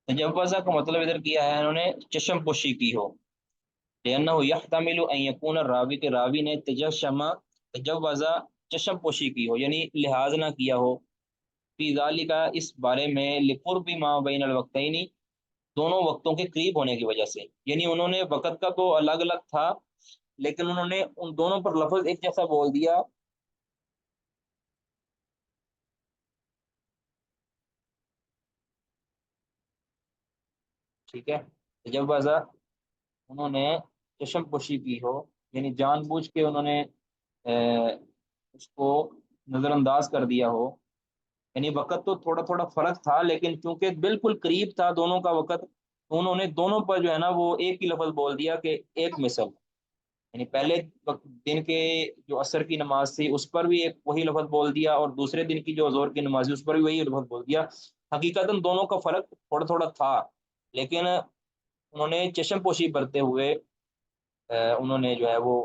تجوزہ کا مطلب ادھر کیا ہے انہوں نے، چشم پوشی کی ہو، لأنہ یحتمل ان یکون الراوی، کے راوی نے تجوزہ چشم پوشی کی ہو، یعنی لحاظ نہ کیا ہو، فی ذالک اس بارے میں، لقرب ما بین الوقتین دونوں وقتوں کے قریب ہونے کی وجہ سے، یعنی انہوں نے وقت کا تو الگ الگ تھا لیکن انہوں نے ان دونوں پر لفظ ایک جیسا بول دیا۔ ٹھیک ہے، تجوزہ انہوں نے چشم پوشی کی ہو، یعنی جان بوجھ کے انہوں نے اس کو نظر انداز کر دیا ہو، یعنی وقت تو تھوڑا تھوڑا فرق تھا لیکن چونکہ بالکل قریب تھا دونوں کا وقت، تو انہوں نے دونوں پر جو ہے نا وہ ایک ہی لفظ بول دیا کہ ایک مثل، یعنی پہلے دن کے جو عصر کی نماز تھی اس پر بھی ایک وہی لفظ بول دیا، اور دوسرے دن کی جو ظہر کی نماز تھی اس پر بھی وہی لفظ بول دیا۔ حقیقتاً دونوں کا فرق تھوڑا تھوڑا تھا لیکن انہوں نے چشم پوشی برتے ہوئے انہوں نے جو ہے وہ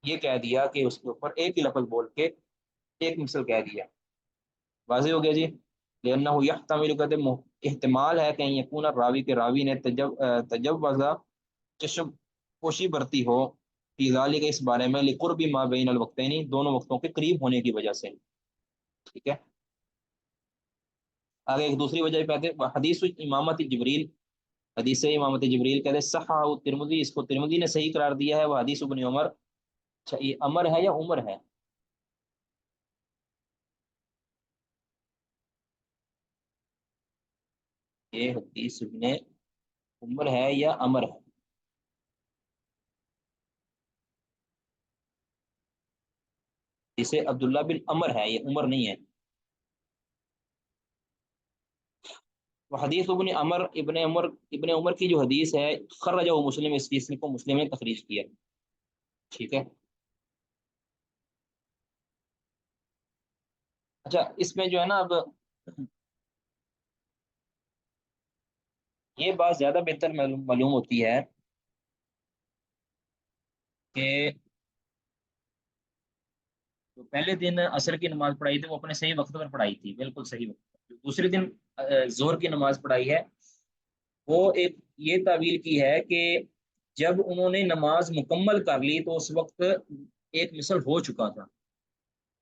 یہ کہہ دیا کہ اس کے اوپر ایک ہی لفظ بول کے ایک مثل کہہ دیا۔ واضح ہو گیا جی؟ لأنہ یحتمل، کہتے احتمال ہے کہ یکون راوی کے راوی نے تجوزہ چشم پوشی برتی ہو فی ذالک اس بارے میں، لقرب ما بین الوقتین دونوں وقتوں کے قریب ہونے کی وجہ سے۔ ٹھیک ہے، آگے ایک دوسری وجہ کہتے ہیں حدیث امامت جبریل، حدیث امامت جبریل کہتے ہیں صحہ ترمذی، اس کو ترمذی نے صحیح قرار دیا ہے، وہ حدیث ابن عمر۔ اچھا، یہ امر ہے یا عمر ہے؟ یہ حدیث ابن عمر ہے یا امر ہے؟ جسے عبداللہ بن عمر ہے، یہ عمر نہیں ہے۔ وہ حدیث ابن عمر کی جو حدیث ہے، خرجہ مسلم، اس چیز کو مسلم نے تخریج کیا۔ ٹھیک ہے، اچھا اس میں جو ہے نا اب یہ بات زیادہ بہتر معلوم ہوتی ہے کہ تو پہلے دن عصر کی نماز پڑھائی تھی وہ اپنے صحیح وقت پر پڑھائی تھی، بالکل صحیح وقت پر۔ دوسرے دن ظہر کی نماز پڑھائی ہے، وہ ایک یہ تعویل کی ہے کہ جب انہوں نے نماز مکمل کر لی تو اس وقت ایک مثل ہو چکا تھا،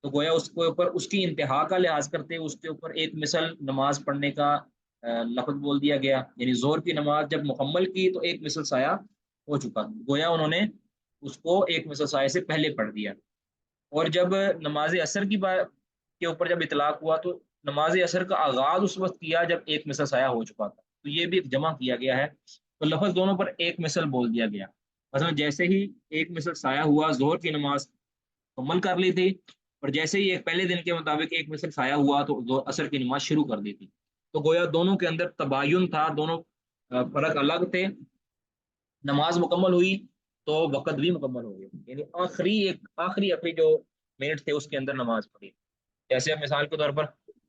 تو گویا اس کے اوپر اس کی انتہا کا لحاظ کرتے اس کے اوپر ایک مثل نماز پڑھنے کا لفظ بول دیا گیا، یعنی ظہر کی نماز جب مکمل کی تو ایک مثل سایہ ہو چکا، گویا انہوں نے اس کو ایک مثل سایہ سے پہلے پڑھ دیا۔ اور جب نماز عصر کے اوپر جب اطلاق ہوا تو نماز عصر کا آغاز اس وقت کیا جب ایک مثل سایہ ہو چکا تھا، تو یہ بھی جمع کیا گیا ہے، تو لفظ دونوں پر ایک مثل بول دیا گیا۔ مثلا جیسے ہی ایک مثل سایہ ہوا، ظہر کی نماز مکمل کر لی تھی، اور جیسے ہی ایک پہلے دن کے مطابق ایک مثل سایہ ہوا تو عصر کی نماز شروع کر دی تھی، تو گویا دونوں کے اندر تباین تھا، دونوں فرق الگ تھے۔ نماز مکمل ہوئی تو وقت بھی مکمل ہو گیا، یعنی آخری جو منٹ تھے اس کے اندر نماز پڑھی۔ جیسے اب مثال کے طور پر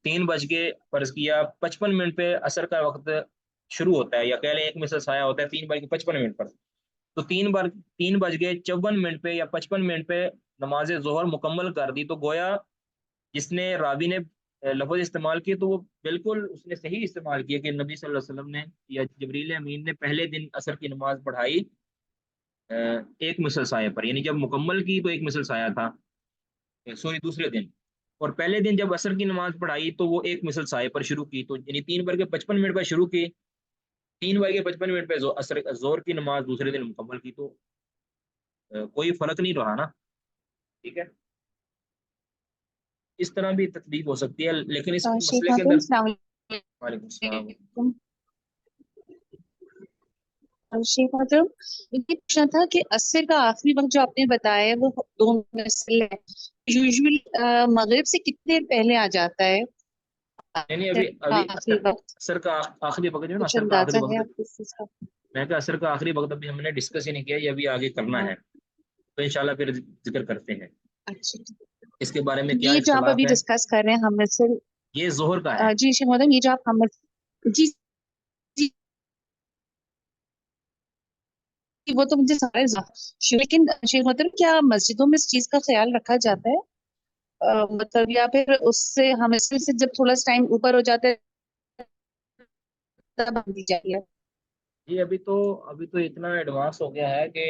3 بج کے فرض کیا 55 منٹ پہ عصر کا وقت شروع ہوتا ہے، یا کہہ لیں ایک مثل سایہ ہوتا ہے 3:55 پر، تو 3:54 پہ یا 55 منٹ پہ نماز ظہر مکمل کر دی، تو گویا جس نے راوی نے لفظ استعمال کیے تو وہ بالکل اس نے صحیح استعمال کیا کہ نبی صلی اللہ علیہ وسلم نے یا جبریل امین نے پہلے دن عصر کی نماز پڑھائی ایک مثل سایہ پر، یعنی جب مکمل کی تو ایک مثل سایہ تھا، سوری دوسرے دن، اور پہلے دن جب عصر کی نماز پڑھائی تو وہ ایک مثل سایہ پر شروع کی، تو یعنی 3:55 پر شروع کی، 3:55 پہ عصر ظہر کی نماز دوسرے دن مکمل کی، تو کوئی فرق نہیں رہا نا، ٹھیک ہے۔ اس طرح بھی تکلیف ہو سکتی ہے، لیکن اس شیخ مسئلے کے محترم اندر السلام وعلیکم السلام۔ علیکم۔ شیخ محترم یہ پوچھنا تھا کہ عصر کا آخری وقت جو آپ نے بتایا ہے وہ 2 مثل ہے، یوزول مغرب سے کتنے پہلے آ جاتا ہے نہیں عصر کا ابھی آخری وقت؟ عصر کا آخری وقت جو ہے نا، کچھ عصر کا آخری اندازہ ہے وقت، آپ کو اس چیز کا؟ میں کہا عصر کا آخری وقت ابھی ہم نے ڈسکس ہی نہیں کیا، یہ ابھی آگے کرنا ہاں، ہے، تو انشاءاللہ پھر ذکر کرتے ہیں اچھا، اس کے بارے میں کیا یہ جو آپ اختلاف ابھی ہے۔ ڈسکس کر رہے ہیں ہم مثل، یہ ظہر کا ہے، جی شیخ محترم یہ جو آپ ہم جی جی وہ تو مجھے سارے لیکن شیخ محترم کیا مسجدوں میں اس چیز کا خیال رکھا جاتا ہے؟ مطلب یا پھر اس سے ہم اس سے جب تھوڑا سا ٹائم اوپر ہو جاتا ہے تب ہم دی جاتی ہے؟ جی ابھی تو اتنا ایڈوانس ہو گیا ہے کہ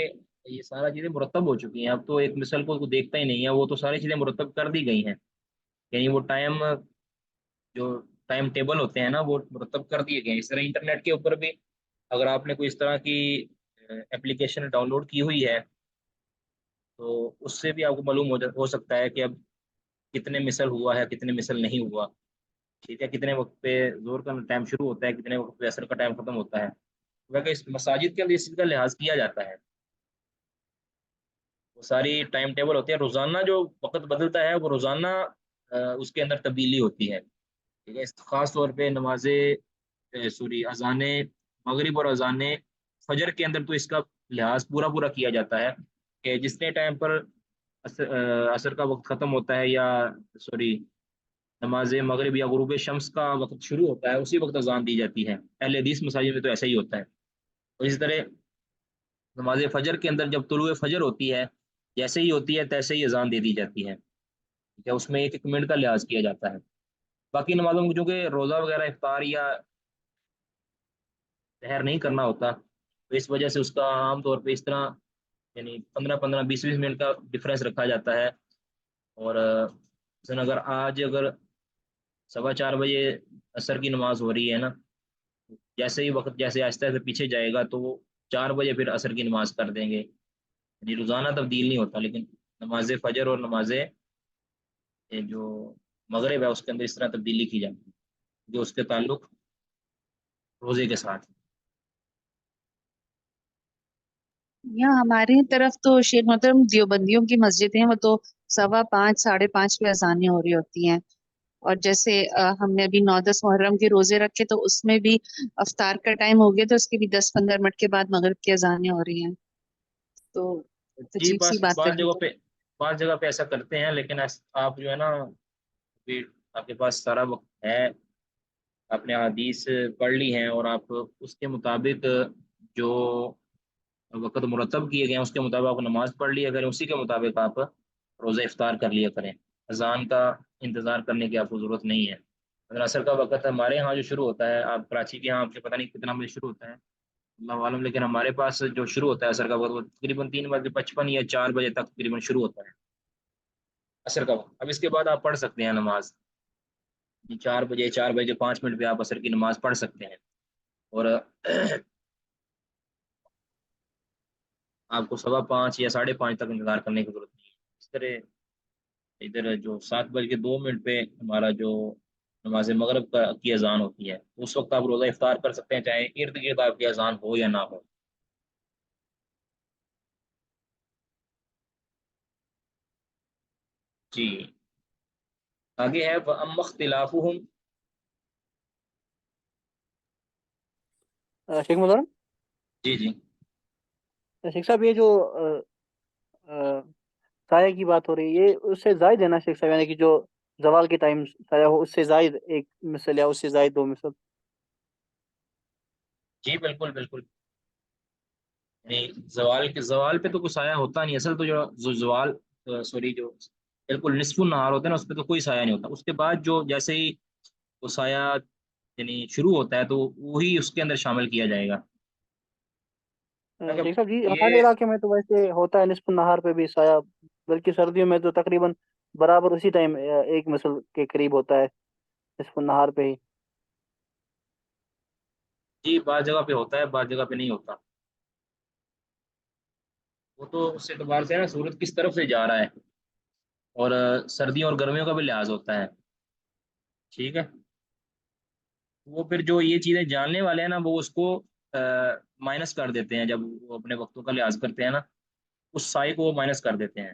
یہ سارا چیزیں مرتب ہو چکی ہیں، اب تو ایک مثال کو دیکھتا ہی نہیں ہے، وہ تو ساری چیزیں مرتب کر دی گئی ہیں، یعنی وہ جو ٹائم ٹیبل ہوتے ہیں نا وہ مرتب کر دیے گئے ہیں۔ اس طرح انٹرنیٹ کے اوپر بھی اگر آپ نے کوئی اس طرح کی اپلیکیشن ڈاؤن لوڈ کی ہوئی ہے تو اس سے بھی آپ کو معلوم ہو سکتا ہے کہ اب کتنے مثل ہوا ہے کتنے مثل نہیں ہوا، ٹھیک ہے، کتنے وقت پہ زور کا ٹائم شروع ہوتا ہے کتنے وقت پہ عصر کا ٹائم ختم ہوتا ہے، ویسے اس مساجد کے اندر اس چیز کا لحاظ کیا جاتا ہے، وہ ساری ٹائم ٹیبل ہوتی ہے، روزانہ جو وقت بدلتا ہے وہ روزانہ اس کے اندر تبدیلی ہوتی ہے، ٹھیک ہے، خاص طور پہ اذان مغرب اور اذان فجر کے اندر تو اس کا لحاظ پورا کیا جاتا ہے کہ جتنے ٹائم پر عصر کا وقت ختم ہوتا ہے، یا نماز مغرب یا غروب شمس کا وقت شروع ہوتا ہے اسی وقت اذان دی جاتی ہے، اہل حدیث مساجد میں تو ایسا ہی ہوتا ہے، اور اسی طرح نماز فجر کے اندر جب طلوع فجر ہوتی ہے جیسے ہی ہوتی ہے تیسے ہی اذان دے دی جاتی ہے، ٹھیک ہے، اس میں ایک منٹ کا لحاظ کیا جاتا ہے۔ باقی نمازوں میں جو کہ روزہ وغیرہ افطار یا سحر نہیں کرنا ہوتا تو اس وجہ سے اس کا عام طور پہ اس طرح یعنی 15 20 منٹ کا ڈفرینس رکھا جاتا ہے، اور مثلاً اگر 4:15 عصر کی نماز ہو رہی ہے نا، جیسے ہی وقت جیسے آہستہ آہستہ پیچھے جائے گا تو وہ 4 پھر عصر کی نماز کر دیں گے، یعنی روزانہ تبدیل نہیں ہوتا، لیکن نماز فجر اور نماز جو مغرب ہے اس کے اندر اس طرح تبدیلی کی جاتی ہے جو اس کے تعلق روزے کے ساتھ۔ یہاں ہماری طرف تو شیخ محترم دیوبندیوں کی مسجد ہیں، وہ تو 5:15 5:30 پہ اذانیں ہو رہی ہوتی ہیں، اور جیسے ہم نے ابھی 9-10 محرم کے روزے رکھے تو اس میں بھی افطار کا ٹائم ہو گیا تو اس کے بھی 10-15 منٹ کے بعد مغرب کی اذانیں ہو رہی ہیں، تو جی عجیب سی بعض بات بعض کر جگہوں دی۔ پہ بعض جگہ پہ ایسا کرتے ہیں، لیکن آپ جو ہے نا ابھی آپ کے پاس سارا وقت ہے، آپ نے حدیث پڑھ لی ہیں اور آپ اس کے مطابق جو وقت مرتب کیے گئے ہیں اس کے مطابق آپ نماز پڑھ لیا کریں، اسی کے مطابق آپ روزہ افطار کر لیا کریں، اذان کا انتظار کرنے کی آپ کو ضرورت نہیں ہے. اگر عصر کا وقت ہمارے یہاں جو شروع ہوتا ہے، آپ کراچی کے یہاں آپ کے پتہ نہیں کتنا بجے شروع ہوتا ہے اللہ عالم، لیکن ہمارے پاس جو شروع ہوتا ہے عصر کا وقت وہ تقریباً 3:55 یا 4 بجے تک تقریباً شروع ہوتا ہے عصر کا وقت. اب اس کے بعد آپ پڑھ سکتے ہیں نماز، 4 بجے 5 منٹ پہ آپ عصر کی نماز پڑھ سکتے ہیں. اور آپ کو 5:15 یا 5:30 تک انتظار کرنے کی ضرورت نہیں ہے. اس طرح ادھر جو 7:02 پہ ہمارا جو نماز مغرب کی اذان ہوتی ہے، اس وقت آپ روزہ افطار کر سکتے ہیں، چاہے ارد گرد آپ کی اذان ہو یا نہ ہو. جی آگے ہے وَأَمَّا اخْتِلَافُهُمْ. شیخ مولانا، جی جی شیخ صاحب یہ جو سایہ کی بات ہو رہی ہے، یہ اس سے زائد ہے نا شیخ صاحب؟ یعنی کہ جو زوال کے ٹائم سایہ ہو، اس سے زائد ایک مثل یا اس سے زائد 2 مثل. جی بالکل بالکل. یعنی زوال پہ تو کوئی سایہ ہوتا نہیں. اصل تو جو زوال سوری جو بالکل نصف النہار ہوتا ہے نا، اس پہ تو کوئی سایہ نہیں ہوتا. اس کے بعد جو جیسے ہی وہ سایہ یعنی شروع ہوتا ہے تو وہی اس کے اندر شامل کیا جائے گا. شیخ صاحب جی، ہمارے یہ علاقے میں تو ویسے ہوتا ہے نصف النہار پہ بھی سایہ، بلکہ سردیوں میں تو تقریباً برابر اسی ٹائم ایک مثل کے قریب ہوتا ہے نصف النہار پہ ہی. جی بعض جگہ پہ ہوتا ہے، بعض جگہ پہ نہیں ہوتا. وہ تو اس اعتبار سے ہے نا سورج کس طرف سے جا رہا ہے، اور سردیوں اور گرمیوں کا بھی لحاظ ہوتا ہے. ٹھیک ہے. وہ پھر جو یہ چیزیں جاننے والے ہیں نا وہ اس کو مائنس کر دیتے ہیں. جب وہ اپنے وقتوں کا لحاظ کرتے ہیں نا، اس سائے کو وہ مائنس کر دیتے ہیں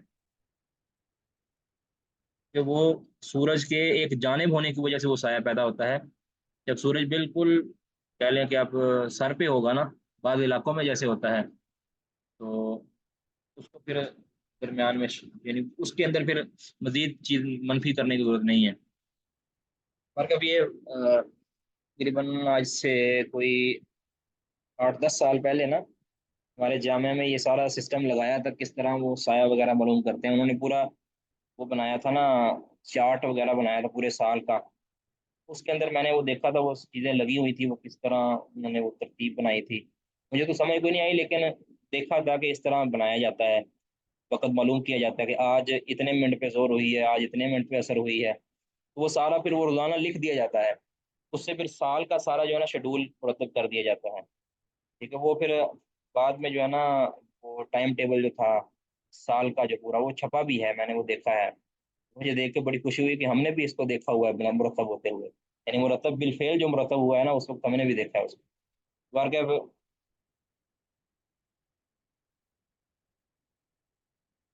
کہ وہ سورج کے ایک جانب ہونے کی وجہ سے وہ سایہ پیدا ہوتا ہے. جب سورج بالکل کہہ لیں کہ آپ سر پہ ہوگا نا، بعض علاقوں میں جیسے ہوتا ہے، تو اس کو پھر درمیان میں یعنی اس کے اندر پھر مزید چیز منفی کرنے کی ضرورت نہیں ہے. اور کبھی یہ تقریباً آج سے کوئی 8-10 سال پہلے نا ہمارے جامعہ میں یہ سارا سسٹم لگایا تھا، کس طرح وہ سایہ وغیرہ معلوم کرتے ہیں. انہوں نے پورا وہ بنایا تھا نا، چارٹ وغیرہ بنایا تھا پورے سال کا. اس کے اندر میں نے وہ دیکھا تھا، وہ چیزیں لگی ہوئی تھی، وہ کس طرح انہوں نے وہ ترتیب بنائی تھی. مجھے تو سمجھ کوئی نہیں آئی، لیکن دیکھا تھا کہ اس طرح بنایا جاتا ہے. وقت معلوم کیا جاتا ہے کہ آج اتنے منٹ پہ زور ہوئی ہے، آج اتنے منٹ پہ اثر ہوئی ہے. تو وہ سارا پھر وہ روزانہ لکھ دیا جاتا ہے. اس سے پھر سال کا سارا جو ہے نا شیڈول مرتب کر دیا جاتا ہے. ٹھیک ہے. وہ پھر بعد میں جو ہے نا وہ ٹائم ٹیبل جو تھا سال کا جو پورا وہ چھپا بھی ہے، میں نے وہ دیکھا ہے. مجھے دیکھ کے بڑی خوشی ہوئی کہ ہم نے بھی اس کو دیکھا ہوا ہے بلا مرتب ہوتے ہوئے. یعنی مرتب بالفعل جو مرتب ہوا ہے نا اس وقت ہم نے بھی دیکھا ہے اس کو. واقعہ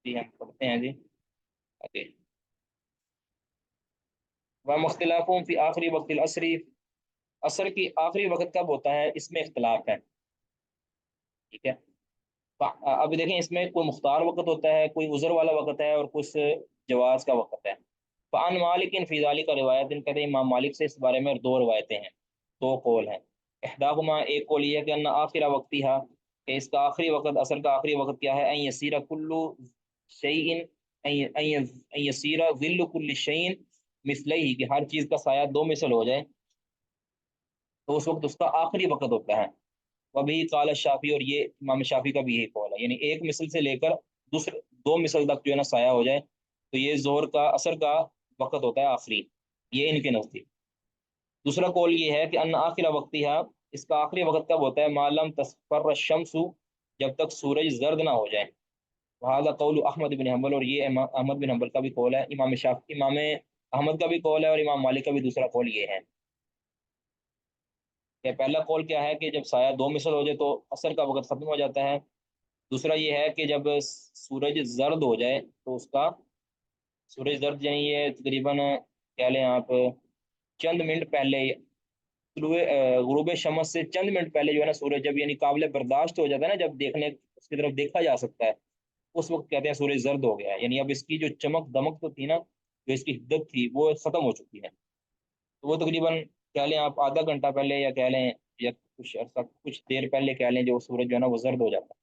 جی ہم پڑھتے ہیں جی آگے. وَمُخْتِلَافٌ فی آخری وقت العصر. عصر کی آخری وقت کب ہوتا ہے اس میں اختلاف ہے. ٹھیک ہے. اب دیکھیں اس میں کوئی مختار وقت ہوتا ہے، کوئی عذر والا وقت ہے، اور کچھ جواز کا وقت ہے. فعن مالک فی ذلک کا روایت کہتے ہیں امام مالک سے اس بارے میں 2 روایتیں ہیں، 2 قول ہیں. احداہما ایک قول یہ ہے کہ ان آخر وقتھا کہ اس کا آخری وقت، عصر کا آخری وقت کیا ہے، ان یسیر کل شیء ان یسیر ظل کل شیء مثلہ کہ ہر چیز کا سایہ 2 مثل ہو جائے، تو اس وقت اس کا آخری وقت ہوتا ہے. وبھی قال الشافعی، اور یہ امام شافعی کا بھی یہی قول ہے. یعنی ایک مثل سے لے کر دوسرے 2 مثل تک جو ہے نا سایہ ہو جائے تو یہ زور کا عصر کا وقت ہوتا ہے آخری، یہ ان کے نزدیک. دوسرا قول یہ ہے کہ ان آخر وقتھا اس کا آخری وقت کب ہوتا ہے، معلوم تصفر الشمس جب تک سورج زرد نہ ہو جائے. وہذا قول احمد بن حنبل، اور یہ احمد بن حنبل کا بھی قول ہے. امام احمد کا بھی قول ہے، اور امام مالک کا بھی دوسرا قول یہ ہے. کہ پہلا قول کیا ہے کہ جب سایہ 2 مثل ہو جائے تو عصر کا وقت ختم ہو جاتا ہے. دوسرا یہ ہے کہ جب سورج زرد ہو جائے تو اس کا سورج زرد یعنی یہ تقریباً کہہ لیں آپ چند منٹ پہلے غروب شمس سے چند منٹ پہلے جو ہے نا سورج جب یعنی قابل برداشت ہو جاتا ہے نا، جب دیکھنے اس کی طرف دیکھا جا سکتا ہے، اس وقت کہتے ہیں سورج زرد ہو گیا ہے. یعنی اب اس کی جو چمک دمک تو تھی نا، جو اس کی حدت تھی وہ ختم ہو چکی ہے. تو وہ تقریباً کہہ لیں آپ آدھا گھنٹہ پہلے یا کہہ لیں یا کچھ عرصہ کچھ دیر پہلے کہہ لیں جو سورج جو ہے نا وہ زرد ہو جاتا ہے.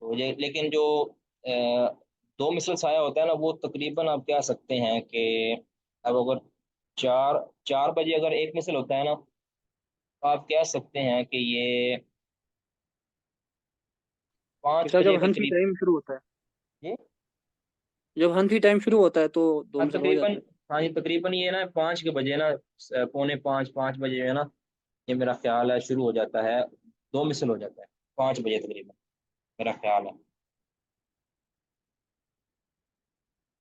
تو یہ لیکن جو 2 مثل سایہ ہوتا ہے نا، وہ تقریباً آپ کہہ سکتے ہیں کہ اب اگر 4 بجے اگر 1 مثل ہوتا ہے نا، تو آپ کہہ سکتے ہیں کہ یہ 5 بیٹا بجے جب کے حنفی قریب ٹائم شروع ہوتا ہے، یہ جب حنفی ٹائم شروع ہوتا ہے تو 2 ہاں مثل ہو تقریباً، جاتے ہیں۔ ہاں یہ تقریباً یہ نا 5 کے بجے نا، 4:45 5 بجے ہے نا، یہ میرا خیال ہے شروع ہو جاتا ہے، 2 مثل ہو جاتا ہے 5 بجے تقریباً، میرا خیال ہے۔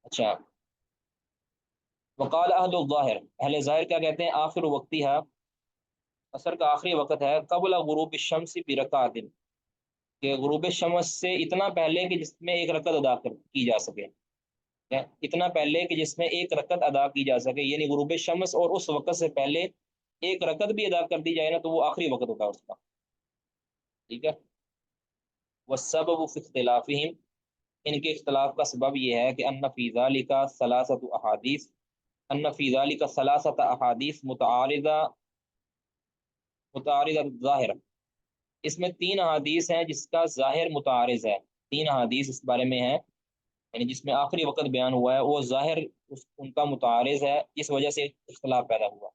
اچھا، وقال اہل الظاہر، اہل ظاہر کیا کہتے ہیں؟ آخر وقتی ہے، عصر کا آخری وقت ہے، قبل غروب الشمس برکعت، کہ غروب شمس سے اتنا پہلے کہ جس میں ایک رکعت ادا کی جا سکے، اتنا پہلے کہ جس میں ایک رکعت ادا کی جا سکے، یعنی غروب شمس اور اس وقت سے پہلے ایک رکعت بھی ادا کر دی جائے نا تو وہ آخری وقت ہوتا ہے اس کا، ٹھیک ہے۔ والسبب فی اختلافہم، ان کے اختلاف کا سبب یہ ہے کہ ان فی ذالک ثلاثۃ احادیث، ان فی ذالک ثلاثۃ احادیث متعارضہ ظاہر، اس میں 3 احادیث ہیں جس کا ظاہر متعارض ہے، 3 احادیث اس بارے میں ہیں، یعنی جس میں آخری وقت بیان ہوا ہے وہ ظاہر ان کا متعارض ہے، اس وجہ سے اختلاف پیدا ہوا۔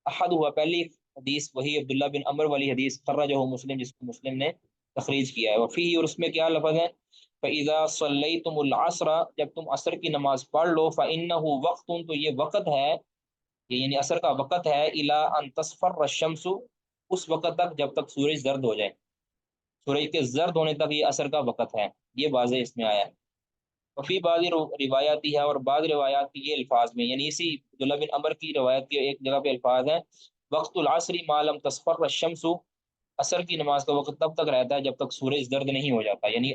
احد ہوا، پہلی حدیث وہی عبداللہ بن عمر والی حدیث، خرجہ مسلم، جس کو مسلم نے تخریج کیا ہے، وفی، اور اس میں کیا لفظ ہے؟ فَإِذَا صَلَّيْتُمُ الْعَصْرَ، جب تم عصر کی نماز پڑھ لو، فَإِنَّهُ وَقْتٌ، تو یہ وقت ہے، یعنی عصر کا وقت ہے، إِلَىٰ أَن تَصْفَرَّ الشَّمْسُ، اس وقت تک جب تک سورج زرد ہو جائے، سورج کے زرد ہونے تک یہ عصر کا وقت ہے، یہ واضح اس میں آیا ہے۔ وفی بعض روایاتی ہے، اور بعض روایات کی یہ الفاظ میں، یعنی اسی عبداللہ بن عمر کی روایت کے ایک جگہ پہ الفاظ ہیں، وقت العصر ما لم تصفر الشمس، عصر کی نماز کا وقت تب تک رہتا ہے جب تک سورج زرد نہیں ہو جاتا، یعنی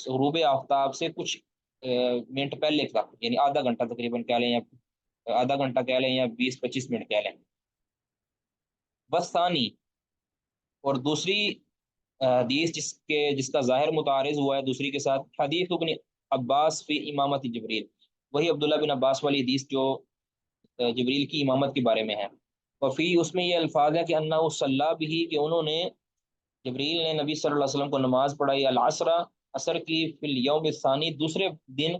غروب آفتاب سے کچھ منٹ پہلے تک، یعنی آدھا گھنٹہ تقریباً کہہ لیں، یا آدھا گھنٹہ کہہ لیں، یا 20-25 منٹ کہہ لیں۔ بس ثانی، اور دوسری حدیث جس کا ظاہر متعارض ہوا ہے دوسری کے ساتھ، حدیث ابن عباس فی امامت جبریل، وہی عبداللہ بن عباس والی حدیث جو جبریل کی امامت کے بارے میں ہے، وفی، اس میں یہ الفاظ ہے کہ انہ صلی بھی، کہ انہوں نے، جبریل نے نبی صلی اللہ علیہ وسلم کو نماز پڑھائی، العصر، عصر کی، فی الیوم الثانی، دوسرے دن،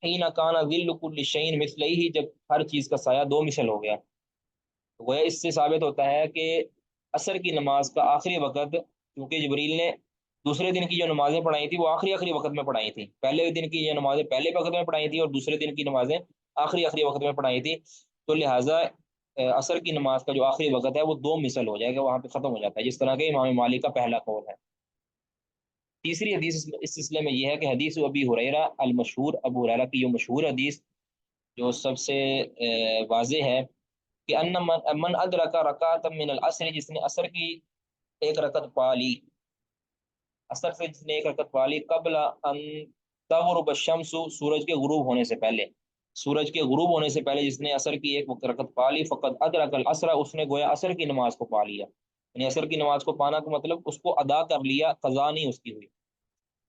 حین کان ظل کل شیء مثلیہ، جب ہر چیز کا سایہ 2 مثل ہو گیا، وہ اس سے ثابت ہوتا ہے کہ عصر کی نماز کا آخری وقت، کیونکہ جبریل نے دوسرے دن کی جو نمازیں پڑھائی تھی وہ آخری وقت میں پڑھائی تھی، پہلے دن کی جو نمازیں پہلے وقت میں پڑھائی تھی اور دوسرے دن کی نمازیں آخری وقت میں پڑھائی تھی، تو لہٰذا عصر کی نماز کا جو آخری وقت ہے وہ 2 مثل ہو جائے گا، وہاں پہ ختم ہو جاتا ہے، جس طرح کہ امام مالک کا پہلا قول ہے۔ تیسری حدیث اس سلسلے میں یہ ہے کہ حدیث ابی ہریرہ المشہور، ابو ہریرہ کی جو مشہور حدیث جو سب سے واضح ہے، کہ ان من ادرک رکعۃ من العصر، جس نے عصر کی ایک رکعت پا لی، عصر سے جس نے ایک رکعت پا لی، قبل ان تغرب الشمس، سورج کے غروب ہونے سے پہلے، سورج کے غروب ہونے سے پہلے جس نے عصر کی ایک رکعت پا لی، فقد ادرک العصر، اس نے گویا عصر کی نماز کو پا لیا، یعنی عصر کی نماز کو پانا کا مطلب اس کو ادا کر لیا، قضا نہیں اس کی ہوئی۔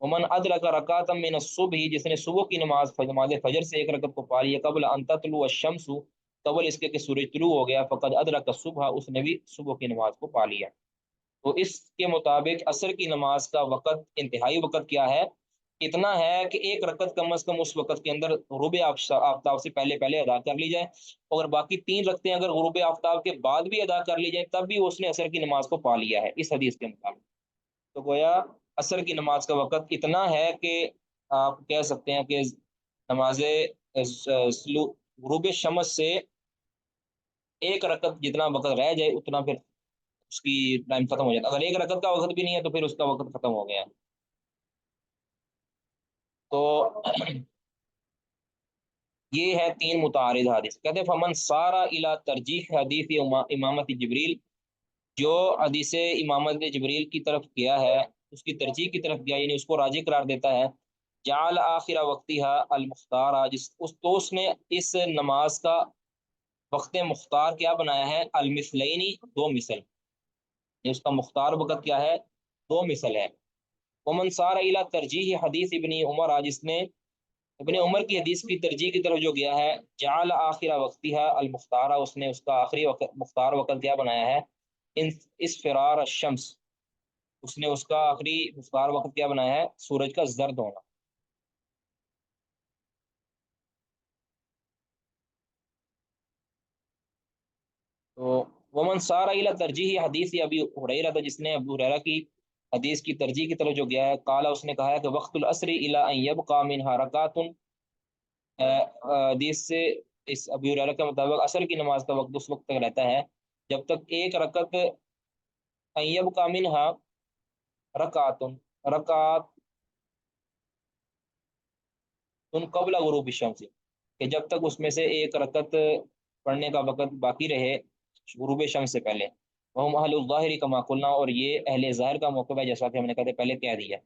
ومن ادرک رکعۃ من الصبح، جس نے صبح کی نماز فجر سے ایک رکعت کو پا لیا، قبل ان تطلع الشمس، قبل اس کے کہ سورج طلوع ہو گیا، فقد ادرک الصبح، اس نے بھی صبح کی نماز کو پا لیا۔ تو اس کے مطابق عصر کی نماز کا وقت، انتہائی وقت کیا ہے؟ اتنا ہے کہ ایک رکعت کم از کم اس وقت کے اندر غروب آفتاب سے پہلے ادا کر لی جائے، اور باقی 3 رکعتیں اگر غروب آفتاب کے بعد بھی ادا کر لی جائیں تب بھی اس نے عصر کی نماز کو پا لیا ہے، اس حدیث کے مطابق۔ تو گویا عصر کی نماز کا وقت اتنا ہے کہ آپ کہہ سکتے ہیں کہ نماز غروب شمس سے ایک رکعت جتنا وقت رہ جائے اتنا پھر اس کی ٹائم ختم ہو جاتا ہے، اگر ایک رکعت کا وقت بھی نہیں ہے تو پھر اس کا وقت ختم ہو گیا۔ تو یہ ہے 3 متعارض حدیث، کہتے ہیں فمن سارا الی ترجیح حدیث امامت جبریل، جو حدیث امامت جبریل کی طرف گیا ہے، اس کی ترجیح کی طرف گیا، یعنی اس کو راجح قرار دیتا ہے، جعل آخر وقتها المختار، تو اس نے اس نماز کا وقت مختار کیا بنایا ہے؟ المثلین، 2 مثل، اس کا مختار وقت کیا ہے؟ 2 مثل ہے۔ ومن سار الی ترجیح حدیث ابن عمر، جس نے ابن عمر کی حدیث کی ترجیح کی طرف جو گیا ہے، جعل آخر وقتها المختار، اس نے اس کا آخری وقت مختار وقت کیا بنایا ہے؟ اسفرار الشمس، اس نے اس کا آخری مختار وقت کیا بنایا ہے؟ سورج کا زرد ہونا۔ تو ومن سار الی ترجیح حدیث ابی ہریرہ، تو جس نے ابو ہریرہ کی حدیث کی ترجیح کی طرف جو گیا ہے، قال اس نے کہا ہے کہ وقت العصر الی ان یبقى منها رکعۃ، حدیث سے اس ابو ہریرہ کے مطابق عصر کی نماز کا وقت اس وقت تک رہتا ہے جب تک ایک رکعت، ان یبقى منها رکعۃ، رکعت قبل غروب الشمس، کہ جب تک اس میں سے ایک رکعت پڑھنے کا وقت باقی رہے غروب شمس سے پہلے، وہم اہل الظاہر کما قلنا، اور یہ اہل ظاہر کا موقف ہے جیسا کہ ہم نے کہتے پہلے کہہ دیا۔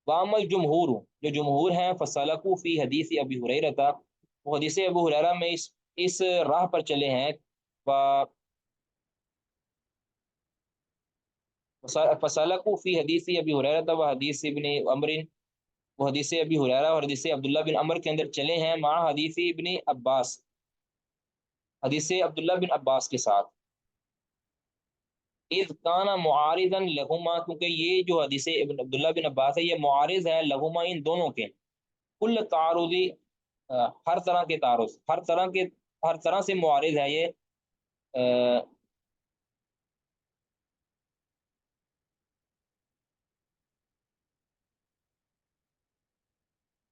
وام الجمہور، جو جمہور ہیں، فسلکوا فی حدیث ابی ہریرہ، وہ حدیث ابو ہریرہ میں اس راہ پر چلے ہیں، فسلکوا فی حدیث ابی ہریرہ و حدیث ابن عمر، وہ حدیث ابی ہریرہ اور حدیث عبداللہ بن عمر کے اندر چلے ہیں، مع حدیث ابن عباس، حدیث عبداللہ بن عباس کے ساتھ، اذ کان معارضا لہما، کیونکہ یہ جو حدیث ابن عبداللہ بن عباس ہے یہ معارض ہے لہما، ان دونوں کے، کل تعارضی، ہر طرح کے تعارض، ہر طرح سے معارض ہے یہ،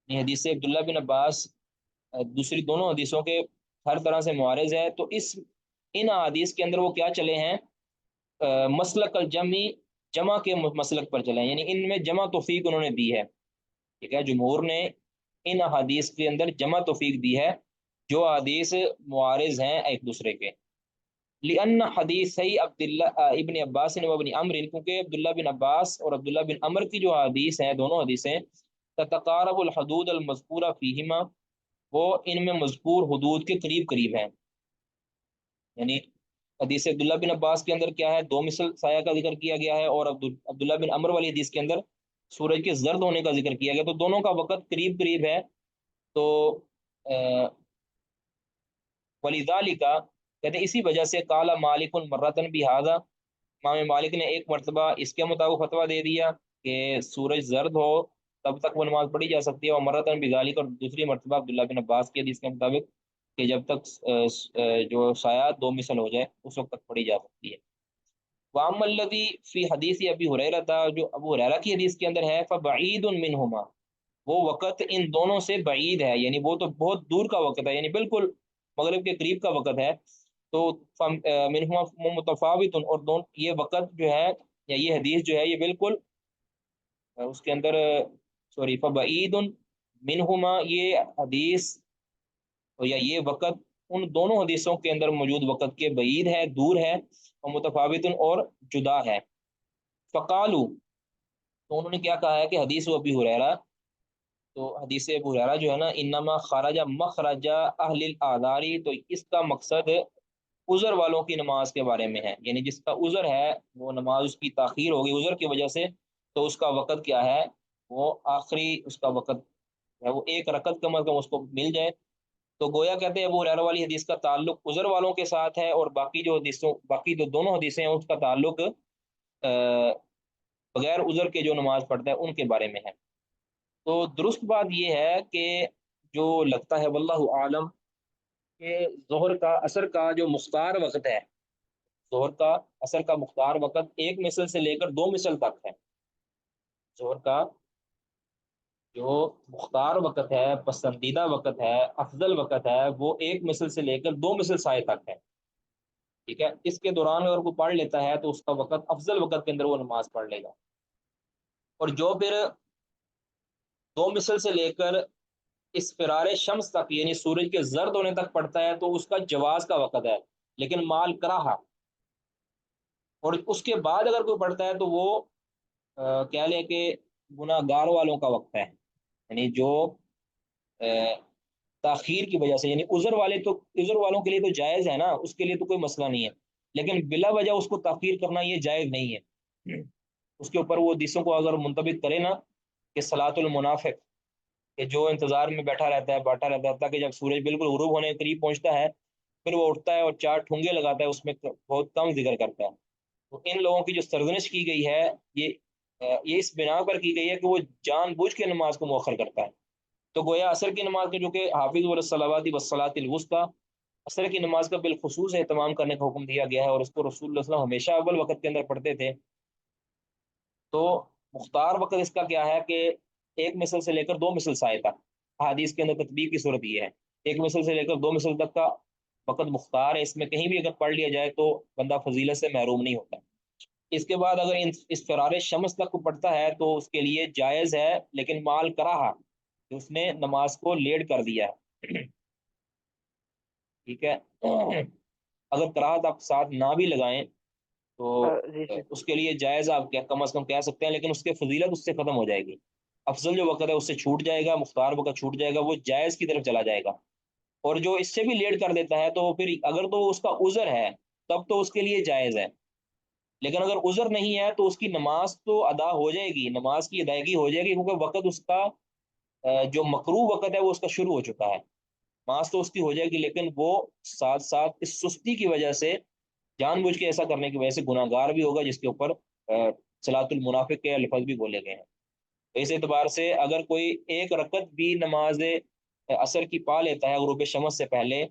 یہ حدیث عبداللہ بن عباس دوسری دونوں حدیثوں کے ہر طرح سے معارض ہے۔ تو ان حدیث کے اندر وہ کیا چلے ہیں، مسلک الجمی، جمع کے مسلک پر چلے ہیں، یعنی ان میں جمع توفیق انہوں نے دی ہے، ٹھیک ہے، جمہور نے ان حدیث کے اندر جمع توفیق دی ہے جو حدیث معارض ہیں ایک دوسرے کے، لأن حدیثی عبداللہ ابن عباس و ابن عمر، کیونکہ عبداللہ بن عباس اور عبداللہ بن عمر کی جو حدیث ہیں، دونوں حدیثیں، تتقارب الحدود المذکورہ فیہما، وہ ان میں مذکور حدود کے قریب قریب ہیں، یعنی حدیث عبداللہ بن عباس کے اندر کیا ہے، 2 مثل سایہ کا ذکر کیا گیا ہے، اور عبداللہ بن عمر والی حدیث کے اندر سورج کے زرد ہونے کا ذکر کیا گیا، تو دونوں کا وقت قریب قریب ہے، تو ولذالک، کہتے ہیں اسی وجہ سے، قال مالک مرتن بہذا، امام مالک نے ایک مرتبہ اس کے مطابق فتویٰ دے دیا کہ سورج زرد ہو تب تک وہ نماز پڑھی جا سکتی ہے، اور مرتن بذالک، اور دوسری مرتبہ عبداللہ بن عباس کی حدیث کے مطابق کہ جب تک جو سایہ 2 مثل ہو جائے اس وقت تک پڑھی جا سکتی ہے۔ وَأَمَّا الَّذِي فِي حدیث ابی ہریرہ، جو ابو ہریرہ کی حدیث کے اندر ہے، فَبَعِیدٌ مِّنْهُمَا، وہ وقت ان دونوں سے بعید ہے، یعنی وہ تو بہت دور کا وقت ہے، یعنی بالکل مغرب کے قریب کا وقت ہے، تو منہما متفاوت، اور یہ وقت جو ہے یا یہ حدیث جو ہے یہ بالکل اس کے اندر، سوری، فبعید منہما، یہ حدیث یا یہ وقت ان دونوں حدیثوں کے اندر موجود وقت کے بعید ہے، دور ہے، اور متفاوت اور جدا ہے۔ فقالو، تو انہوں نے کیا کہا ہے کہ حدیث ابی ہریرہ، تو حدیث ابو ہریرہ جو ہے نا، انما خرج مخرج اہل الاعذاری، تو اس کا مقصد عذر والوں کی نماز کے بارے میں ہے، یعنی جس کا عذر ہے وہ نماز اس کی تاخیر ہوگی عذر کی وجہ سے، تو اس کا وقت کیا ہے، وہ آخری اس کا وقت ہے، وہ ایک رکعت کم از کم اس کو مل جائے، تو گویا کہتے ہیں ابو ہریرہ والی حدیث کا تعلق عذر والوں کے ساتھ ہے، اور باقی جو دونوں حدیثیں ہیں اس کا تعلق بغیر عذر کے جو نماز پڑھتا ہے ان کے بارے میں ہے۔ تو درست بات یہ ہے کہ جو لگتا ہے واللہ عالم، کہ ظہر کا عصر کا جو مختار وقت ہے، ظہر کا عصر کا مختار وقت 1 مثل سے لے کر 2 مثل تک ہے، ظہر کا جو مختار وقت ہے، پسندیدہ وقت ہے، افضل وقت ہے، وہ 1 مثل سے لے کر 2 مثل سائے تک ہے، ٹھیک ہے، اس کے دوران اگر کوئی پڑھ لیتا ہے تو اس کا وقت افضل وقت کے اندر وہ نماز پڑھ لے گا، اور جو پھر 2 مثل سے لے کر اس فرار شمس تک، یعنی سورج کے زرد ہونے تک پڑتا ہے، تو اس کا جواز کا وقت ہے، لیکن مال کراہا، اور اس کے بعد اگر کوئی پڑھتا ہے تو وہ کہہ لیں کہ گناہ گار والوں کا وقت ہے، یعنی جو تاخیر کی وجہ سے، یعنی عذر والوں کے لیے تو جائز ہے نا، اس کے لیے تو کوئی مسئلہ نہیں ہے، لیکن بلا وجہ اس کو تاخیر کرنا یہ جائز نہیں ہے، اس کے اوپر وہ حدیثوں کو اگر منطبق کرے نا، کہ صلاۃ المنافق، کہ جو انتظار میں بیٹھا رہتا ہے تاکہ جب سورج بالکل غروب ہونے کے قریب پہنچتا ہے پھر وہ اٹھتا ہے اور 4 ٹھونگے لگاتا ہے، اس میں بہت کم ذکر کرتا ہے، تو ان لوگوں کی جو سرزنش کی گئی ہے یہ اس بنا پر کی گئی ہے کہ وہ جان بوجھ کے نماز کو مؤخر کرتا ہے، تو گویا عصر کی نماز کے جو کہ حافظ علی الصلوات والصلاۃ الوسطیٰ، عصر کی نماز کا بالخصوص اہتمام کرنے کا حکم دیا گیا ہے، اور اس کو رسول اللہ صلی اللہ علیہ وسلم ہمیشہ اول وقت کے اندر پڑھتے تھے۔ تو مختار وقت اس کا کیا ہے کہ ایک مثل سے لے کر 2 مثل سائے تک، حدیث کے اندر تطبیق کی صورت یہ ہے، ایک مثل سے لے کر 2 مثل تک کا وقت مختار ہے، اس میں کہیں بھی اگر پڑھ لیا جائے تو بندہ فضیلت سے محروم نہیں ہوتا۔ اس کے بعد اگر اس فرار شمس تک کو پڑھتا ہے تو اس کے لیے جائز ہے، لیکن مال کراہا کہ اس نے نماز کو لیٹ کر دیا ہے۔ ٹھیک ہے، اگر کراہت آپ ساتھ نہ بھی لگائیں تو جی شیخ، اس کے لیے جائز آپ کم از کم کہہ سکتے ہیں، لیکن اس کی فضیلت اس سے ختم ہو جائے گی۔ افضل جو وقت ہے اس سے چھوٹ جائے گا، مختار وقت چھوٹ جائے گا، وہ جائز کی طرف چلا جائے گا۔ اور جو اس سے بھی لیٹ کر دیتا ہے تو پھر اگر تو اس کا عذر ہے تب تو اس کے لیے جائز ہے، لیکن اگر عذر نہیں ہے تو اس کی نماز تو ادا ہو جائے گی، نماز کی ادائیگی ہو جائے گی، کیونکہ وقت اس کا جو مکروہ وقت ہے وہ اس کا شروع ہو چکا ہے، نماز تو اس کی ہو جائے گی، لیکن وہ ساتھ ساتھ اس سستی کی وجہ سے، جان بوجھ کے ایسا کرنے کی وجہ سے گناہ گار بھی ہوگا، جس کے اوپر صلاۃ المنافق کے الفاظ بھی بولے گئے ہیں۔ تو اس اعتبار سے اگر کوئی ایک رکعت بھی نماز عصر کی پا لیتا ہے غروب شمس سے پہلے،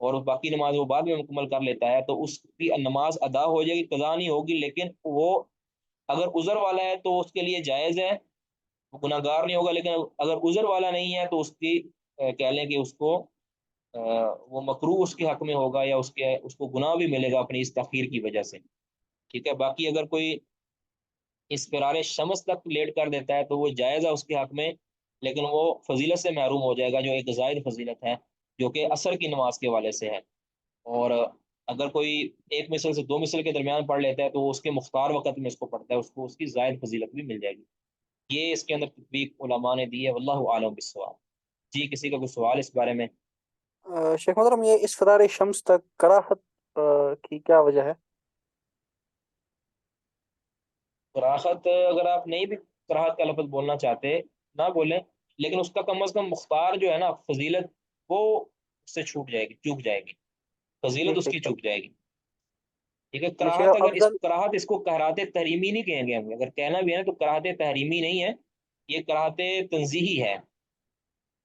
اور باقی نماز وہ بعد میں مکمل کر لیتا ہے، تو اس کی نماز ادا ہو جائے گی، قضا نہیں ہوگی، لیکن وہ اگر عذر والا ہے تو اس کے لیے جائز ہے، وہ گناہ گار نہیں ہوگا، لیکن اگر عذر والا نہیں ہے تو اس کی کہہ لیں کہ اس کو وہ مکروہ اس کے حق میں ہوگا، یا اس کو گناہ بھی ملے گا اپنی اس تاخیر کی وجہ سے۔ ٹھیک ہے، باقی اگر کوئی اس فرار شمس تک لیٹ کر دیتا ہے تو وہ جائز ہے اس کے حق میں، لیکن وہ فضیلت سے محروم ہو جائے گا، جو ایک زائد فضیلت ہے، جو کہ عصر کی نماز کے حوالے سے ہے۔ اور اگر کوئی ایک مثل سے 2 مثل کے درمیان پڑھ لیتا ہے تو وہ اس کے مختار وقت میں اس کو پڑھتا ہے، اس کو اس کی زائد فضیلت بھی مل جائے گی۔ یہ اس کے اندر تطبیق علماء نے دی ہے، واللہ عالم بالصواب۔ جی، کسی کا کوئی سوال اس بارے میں؟ شیخ محترم، یہ اسفرار شمس تک کراہت کی کیا وجہ ہے؟ کراہت اگر آپ نہیں بھی کراہت کا لفظ بولنا چاہتے نہ بولیں، لیکن اس کا کم از کم مختار جو ہے نا فضیلت، وہ اس سے چھوٹ جائے گی، چوک جائے گی، جی فضیلت اس شیخ کی صاحب، چوک جائے گی۔ ٹھیک ہے، جی کراہت شیخ اگر افضل، کراہت اس کو کراہت تحریمی نہیں کہیں گے ہم، اگر کہنا بھی ہے نا تو کراہت تحریمی نہیں ہے، یہ کراہت تنزیہی ہے۔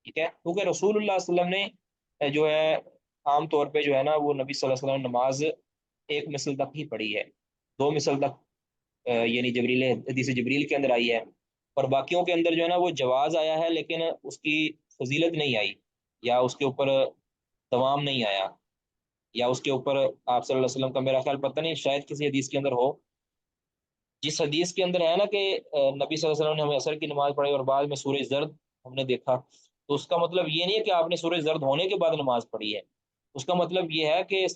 ٹھیک ہے، کیونکہ رسول اللہ صلی اللہ علیہ وسلم نے جو ہے عام طور پہ جو ہے نا وہ نبی صلی اللہ علیہ وسلم نے نماز ایک مثل تک ہی پڑھی ہے، 2 مثل تک یعنی جبریل، حدیث جبریل کے اندر آئی ہے، اور باقیوں کے اندر جو ہے نا وہ جواز آیا ہے، لیکن اس کی فضیلت نہیں آئی، یا اس کے اوپر دوام نہیں آیا، یا اس کے اوپر آپ صلی اللہ علیہ وسلم کا میرا خیال پتہ نہیں، شاید کسی حدیث کے اندر ہو، جس حدیث کے اندر ہے نا کہ نبی صلی اللہ علیہ وسلم نے ہمیں عصر کی نماز پڑھی اور بعد میں سورج زرد ہم نے دیکھا، تو اس کا مطلب یہ نہیں ہے کہ آپ نے سورج زرد ہونے کے بعد نماز پڑھی ہے، اس کا مطلب یہ ہے کہ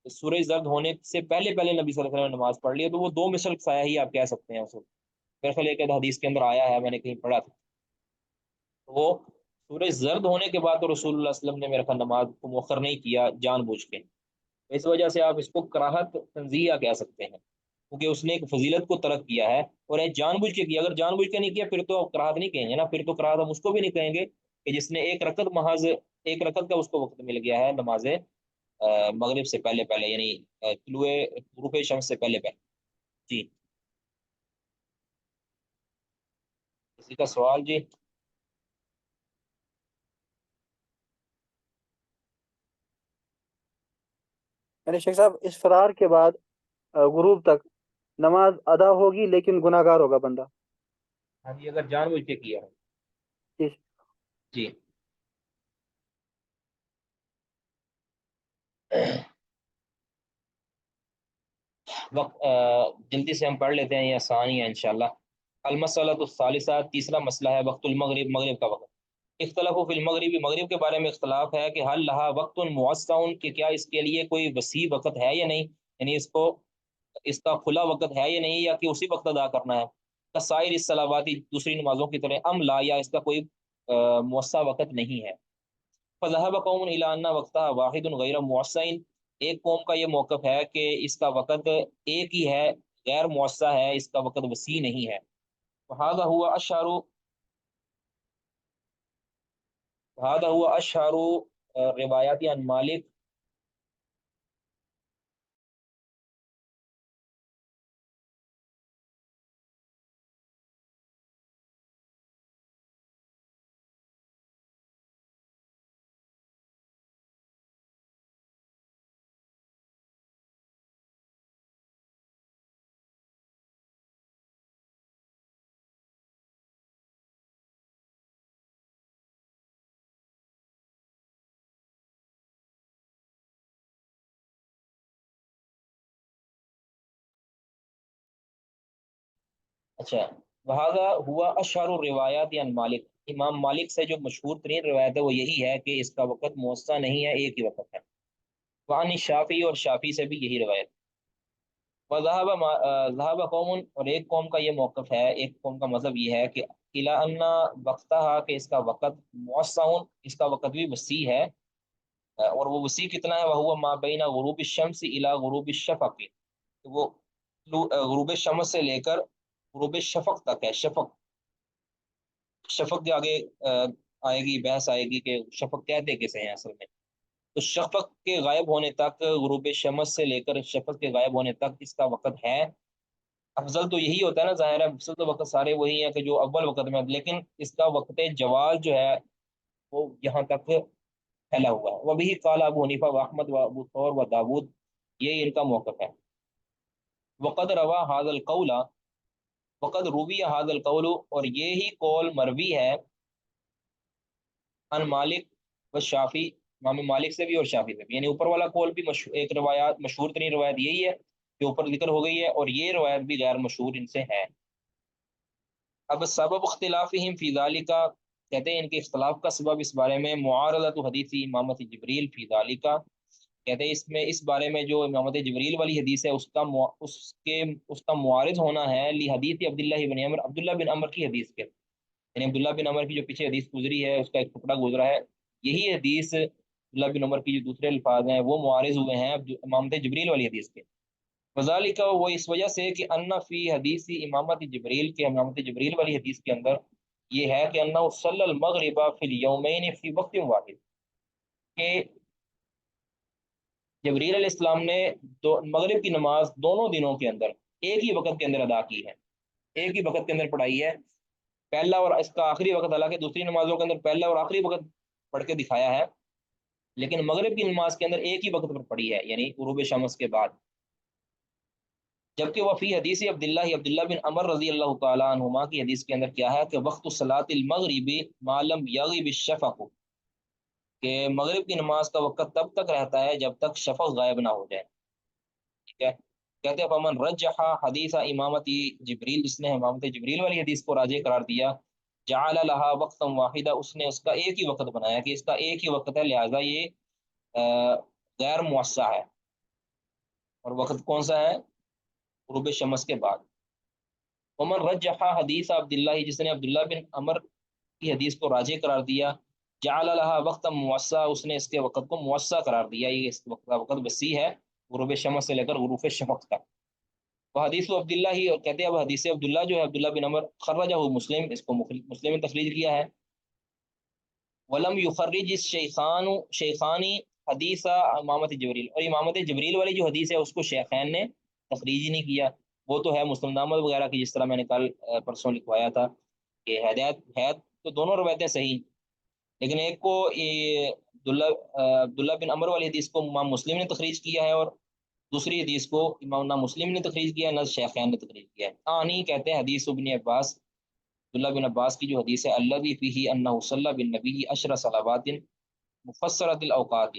سورج زرد ہونے سے پہلے پہلے نبی صلی اللہ علیہ وسلم نے نماز پڑھ لی ہے، تو وہ 2 مثل سایہ ہی آپ کہہ سکتے ہیں اس کو۔ میرے خیال ایک حدیث کے اندر آیا ہے، میں نے کہیں پڑھا تھا، وہ سورج زرد ہونے کے بعد تو رسول اللہ صلی اللہ علیہ وسلم نے میرے خیال نماز کو مؤخر نہیں کیا جان بوجھ کے، اس وجہ سے آپ اس کو کراہت تنزیہ کہہ سکتے ہیں، کیونکہ اس نے ایک فضیلت کو ترک کیا ہے، اور یہ جان بوجھ کے کیا، اگر جان بوجھ کے نہیں کیا پھر تو کراہت نہیں کہیں گے نا، پھر تو کراہت ہم اس کو بھی نہیں کہیں گے کہ جس نے ایک رکعت محض ایک رکعت کا اس کو وقت مل گیا ہے نماز مغرب سے پہلے پہلے، یعنی طلوع غروب شمس سے پہلے پہلے۔ جی، کسی کا سوال؟ جی، یعنی شیخ صاحب اسفرار کے بعد غروب تک نماز ادا ہوگی لیکن گناہ گار ہوگا بندہ؟ ہاں جی، اگر جان بوجھ کے کیا ہے۔ جی، جی، وقت جلدی سے ہم پڑھ لیتے ہیں، یہ آسان ہی ہے انشاءاللہ۔ المسئلۃ الثالثہ، تیسرا مسئلہ ہے وقت المغرب، مغرب کا وقت۔ اختلاف فی المغرب، مغرب کے بارے میں اختلاف ہے کہ حل لہا وقت موسع، کہ کیا اس کے لیے کوئی وسیع وقت ہے یا نہیں، یعنی اس کا کھلا وقت ہے یا نہیں، یا کہ اسی وقت ادا کرنا ہے، کسائر الصلواتی، دوسری نمازوں کی طرح، ام لا، یا اس کا کوئی موسع وقت نہیں ہے۔ فذهب قوم الى ان وقتها واحد غیر موسع، ایک قوم کا یہ موقف ہے کہ اس کا وقت ایک ہی ہے، غیر موسع ہے، اس کا وقت وسیع نہیں ہے۔ هذا هو اشهر روایات عن مالک اچھا، وہذا ہوا اشہر الروایات عن مالک، امام مالک سے جو مشہور ترین روایت ہے وہ یہی ہے کہ اس کا وقت موسع نہیں ہے، ایک ہی وقت ہے۔ وعن شافعی، اور شافعی سے بھی یہی روایت۔ ذهب قوم، اور ایک قوم کا یہ موقف ہے، ایک قوم کا مذہب یہ ہے کہ الا ان وقتها، کہ اس کا وقت موسع، اس کا وقت بھی وسیع ہے، اور وہ وسیع کتنا ہے، وہ ما بین غروب الشمس الى غروب الشفق، وہ غروب شمس سے لے کر غروب شفق تک ہے۔ شفق، شفق کے آگے آئے گی بحث آئے گی کہ شفق کہتے کسے ہیں اصل میں۔ تو شفق کے غائب ہونے تک، غروب شمس سے لے کر شفق کے غائب ہونے تک اس کا وقت ہے۔ افضل تو یہی ہوتا ہے نا، ظاہر ہے افضل تو وقت سارے وہی ہیں کہ جو اول وقت میں، لیکن اس کا وقت جواز جو ہے وہ یہاں تک پھیلا ہوا ہے۔ وبہ قال ابو حنیفہ و احمد و ابو ثور و داود، یہ ان کا موقف ہے۔ وقد روا هذا القول، وقد روی هذا القول، اور یہی قول مروی ہے، ان مالک و شافی، امام مالک سے بھی اور شافی سے بھی، یعنی اوپر والا قول بھی ایک روایات مشہور ترین روایت یہی ہے جو اوپر ذکر ہو گئی ہے، اور یہ روایت بھی غیر مشہور ان سے ہے۔ اب سبب اختلافہم فی ذالک، کہتے ہیں ان کے اختلاف کا سبب اس بارے میں معارضۃ حدیث امامت جبریل فی ذالک، کہتے ہیں اس بارے میں جو امامت جبریل والی حدیث ہے اس کا معارض ہونا ہے لحدیث عبداللہ بن عمر، عبداللہ بن عمر کی حدیث کے، یعنی عبداللہ بن عمر کی جو پیچھے حدیث گزری ہے اس کا ایک ٹکڑا گزرا ہے، یہی حدیث عبداللہ بن عمر کی جو دوسرے الفاظ ہیں وہ معارض ہوئے ہیں امامت جبریل والی حدیث کے۔ وذالک، وہ اس وجہ سے کہ ان فی حدیث امامت جبریل، کے امامت جبریل والی حدیث کے اندر یہ ہے کہ انہ صلی المغرب فی الیومین فی وقت واحد، کہ جبریل علیہ السلام نے مغرب کی نماز دونوں دنوں کے اندر ایک ہی وقت کے اندر ادا کی ہے، ایک ہی وقت کے اندر پڑھائی ہے، پہلا اور اس کا آخری وقت، حالانکہ دوسری نمازوں کے اندر پہلا اور آخری وقت پڑھ کے دکھایا ہے، لیکن مغرب کی نماز کے اندر ایک ہی وقت پر پڑھی ہے، یعنی غروب شمس کے بعد۔ جبکہ وہ فی حدیث عبداللہ بن عمر رضی اللہ تعالیٰ عنہما کی حدیث کے اندر کیا ہے کہ وقت صلاۃ المغرب ما لم یغب الشفق، کہ مغرب کی نماز کا وقت تب تک رہتا ہے جب تک شفق غائب نہ ہو جائے، ٹھیک ہے۔ کہتے ہیں فمن رجح حدیث امامت جبریل، جس نے امامت جبریل والی حدیث کو راجح قرار دیا، جعل لها وقتا واحدہ، اس نے اس کا ایک ہی وقت بنایا کہ اس کا ایک ہی وقت ہے، لہذا یہ غیر موسع ہے، اور وقت کون سا ہے؟ غروب شمس کے بعد۔ ومن رجح حدیث عبداللہ، جس نے عبداللہ بن عمر کی حدیث کو راجح قرار دیا، جعل لها وقتا موسع، اس نے اس کے وقت کو موسع قرار دیا، یہ اس وقت کا وقت وسیع ہے، غروب شمس سے لے کر غروب شفق تک۔ وہ حدیث عبداللہ ہی، اور کہتے ہیں اب حدیث عبداللہ جو ہے عبداللہ بن عمر، خرجہ مسلم، اس کو مسلم نے تخریج کیا ہے۔ ولم یخرج شیخانی حدیث امامت جبریل، اور امامت جبریل والی جو حدیث ہے اس کو شیخین نے تخریج ہی نہیں کیا، وہ تو ہے مسند احمد وغیرہ کی، جس طرح میں نے کل پرسوں لکھوایا تھا کہ ہدایت تو دونوں روایتیں صحیح، لیکن ایک کو عبداللہ بن عمر والی حدیث کو امام مسلم نے تخریج کیا ہے، اور دوسری حدیث کو امام نہ مسلم نے تخریج کیا ہے نہ شیخین نے تخریج کیا ہے۔ آنی کہتے ہیں حدیث ابن عباس، عبداللہ بن عباس کی جو حدیث ہے، الذی فیہ انہ صلی بالنبی 10 صلوات مفسرۃ الاوقات،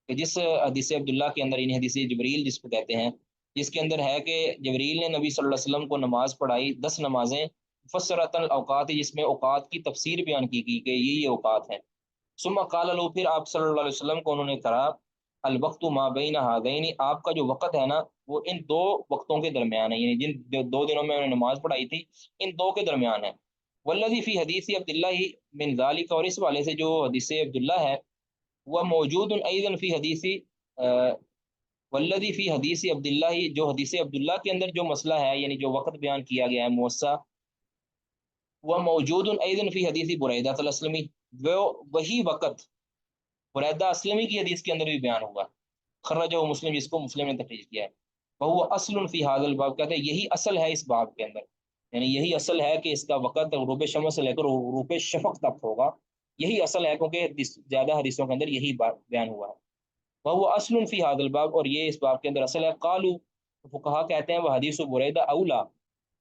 کہ جس حدیث عبداللہ کے اندر، یعنی حدیث جبریل جس کو کہتے ہیں، جس کے اندر ہے کہ جبریل نے نبی صلی اللہ علیہ وسلم کو نماز پڑھائی 10 نمازیں مفسرۃ الاوقات، جس میں اوقات کی تفسیر بیان کی گئی کہ یہ اوقات ہیں۔ ثم قال له، پھر آپ صلی اللہ علیہ وسلم کو انہوں نے کہا، الوقت ما بین هذین، آپ کا جو وقت ہے نا وہ ان دو وقتوں کے درمیان ہے، یعنی جن دو دنوں میں انہوں نے نماز پڑھائی تھی ان دو کے درمیان ہے۔ والذی فی حدیث عبداللہ من ذالک، اور اس والے سے جو حدیث عبداللہ ہے، وہ موجود ایضا فی حدیث والذی فی حدیث عبداللہ، جو حدیث عبداللہ کے اندر جو مسئلہ ہے، یعنی جو وقت بیان کیا گیا ہے موسع، وہ موجود ایضا فی حدیث بریدہ الاسلمی، وہی وقت بریدہ اسلمی کی حدیث کے اندر بھی بیان ہوا، خرجہ مسلم، جس کو مسلم نے تخریج کیا ہے۔ وہ اصل فی هذا الباب، کہتے ہیں یہی اصل ہے اس باب کے اندر، یعنی یہی اصل ہے کہ اس کا وقت غروب شمس سے لے کر غروب شفق تک ہوگا، یہی اصل ہے، کیونکہ زیادہ حدیثوں کے اندر یہی بات بیان ہوا ہے۔ وہ اصل فی هذا الباب، اور یہ اس باب کے اندر اصل ہے۔ قالوا، فقہا کہتے ہیں وہ حدیث بریدہ اولا،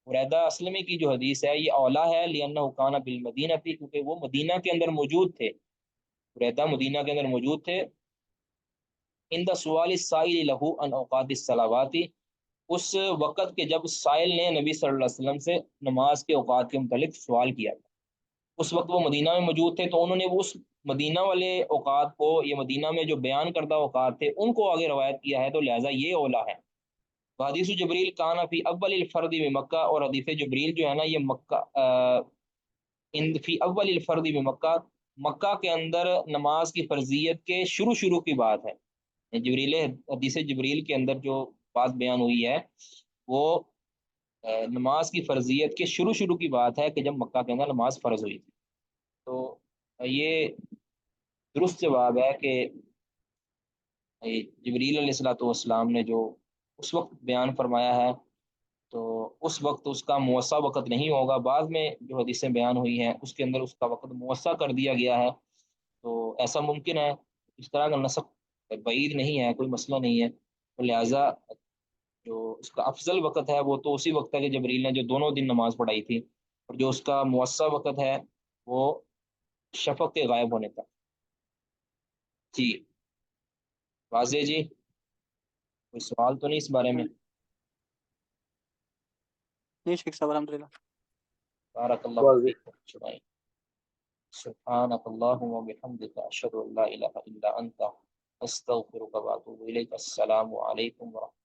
بریدہ اسلمی کی جو حدیث ہے یہ اولا ہے، لأنہ کان بالمدینہ، کیونکہ وہ مدینہ کے اندر موجود تھے، بریدہ مدینہ کے اندر موجود تھے۔ عند سوال السائل له عن اوقات الصلوات، اس وقت کے جب سائل نے نبی صلی اللہ علیہ وسلم سے نماز کے اوقات کے متعلق سوال کیا تھا، اس وقت وہ مدینہ میں موجود تھے، تو انہوں نے اس مدینہ والے اوقات کو، یہ مدینہ میں جو بیان کردہ اوقات تھے ان کو آگے روایت کیا ہے، تو لہٰذا یہ اولا ہے۔ حدیث جبریل کانا فی اول الفرد بمکہ، اور حدیث جبریل جو ہے نا یہ مکہ فی اول الفرد بمکہ، مکہ کے اندر نماز کی فرضیت کے شروع کی بات ہے۔ جبریل حدیث جبریل کے اندر جو بات بیان ہوئی ہے وہ نماز کی فرضیت کے شروع کی بات ہے کہ جب مکہ کے اندر نماز فرض ہوئی تھی۔ تو یہ درست جواب ہے کہ جبریل علیہ الصلوۃ والسلام نے جو اس وقت بیان فرمایا ہے تو اس وقت اس کا موسع وقت نہیں ہوگا، بعد میں جو حدیثیں بیان ہوئی ہیں اس کے اندر اس کا وقت موسع کر دیا گیا ہے، تو ایسا ممکن ہے، اس طرح کا نسخ بعید نہیں ہے، کوئی مسئلہ نہیں ہے، تو لہٰذا جو اس کا افضل وقت ہے وہ تو اسی وقت ہے کہ جبریل نے جو دونوں دن نماز پڑھائی تھی، اور جو اس کا موسع وقت ہے وہ شفق کے غائب ہونے تک۔ جی واضح جی، کوئی سوال تو نہیں اس بارے میں؟ نہیں شیخ صاحب الحمد للہ۔ بارک اللہ فیکم اجمعین۔ سبحانک اللہم وبحمدک، اشہد ان لا الہ الا انت، استغفرک واتوب الیک۔ السلام علیکم ورحمۃ اللہ۔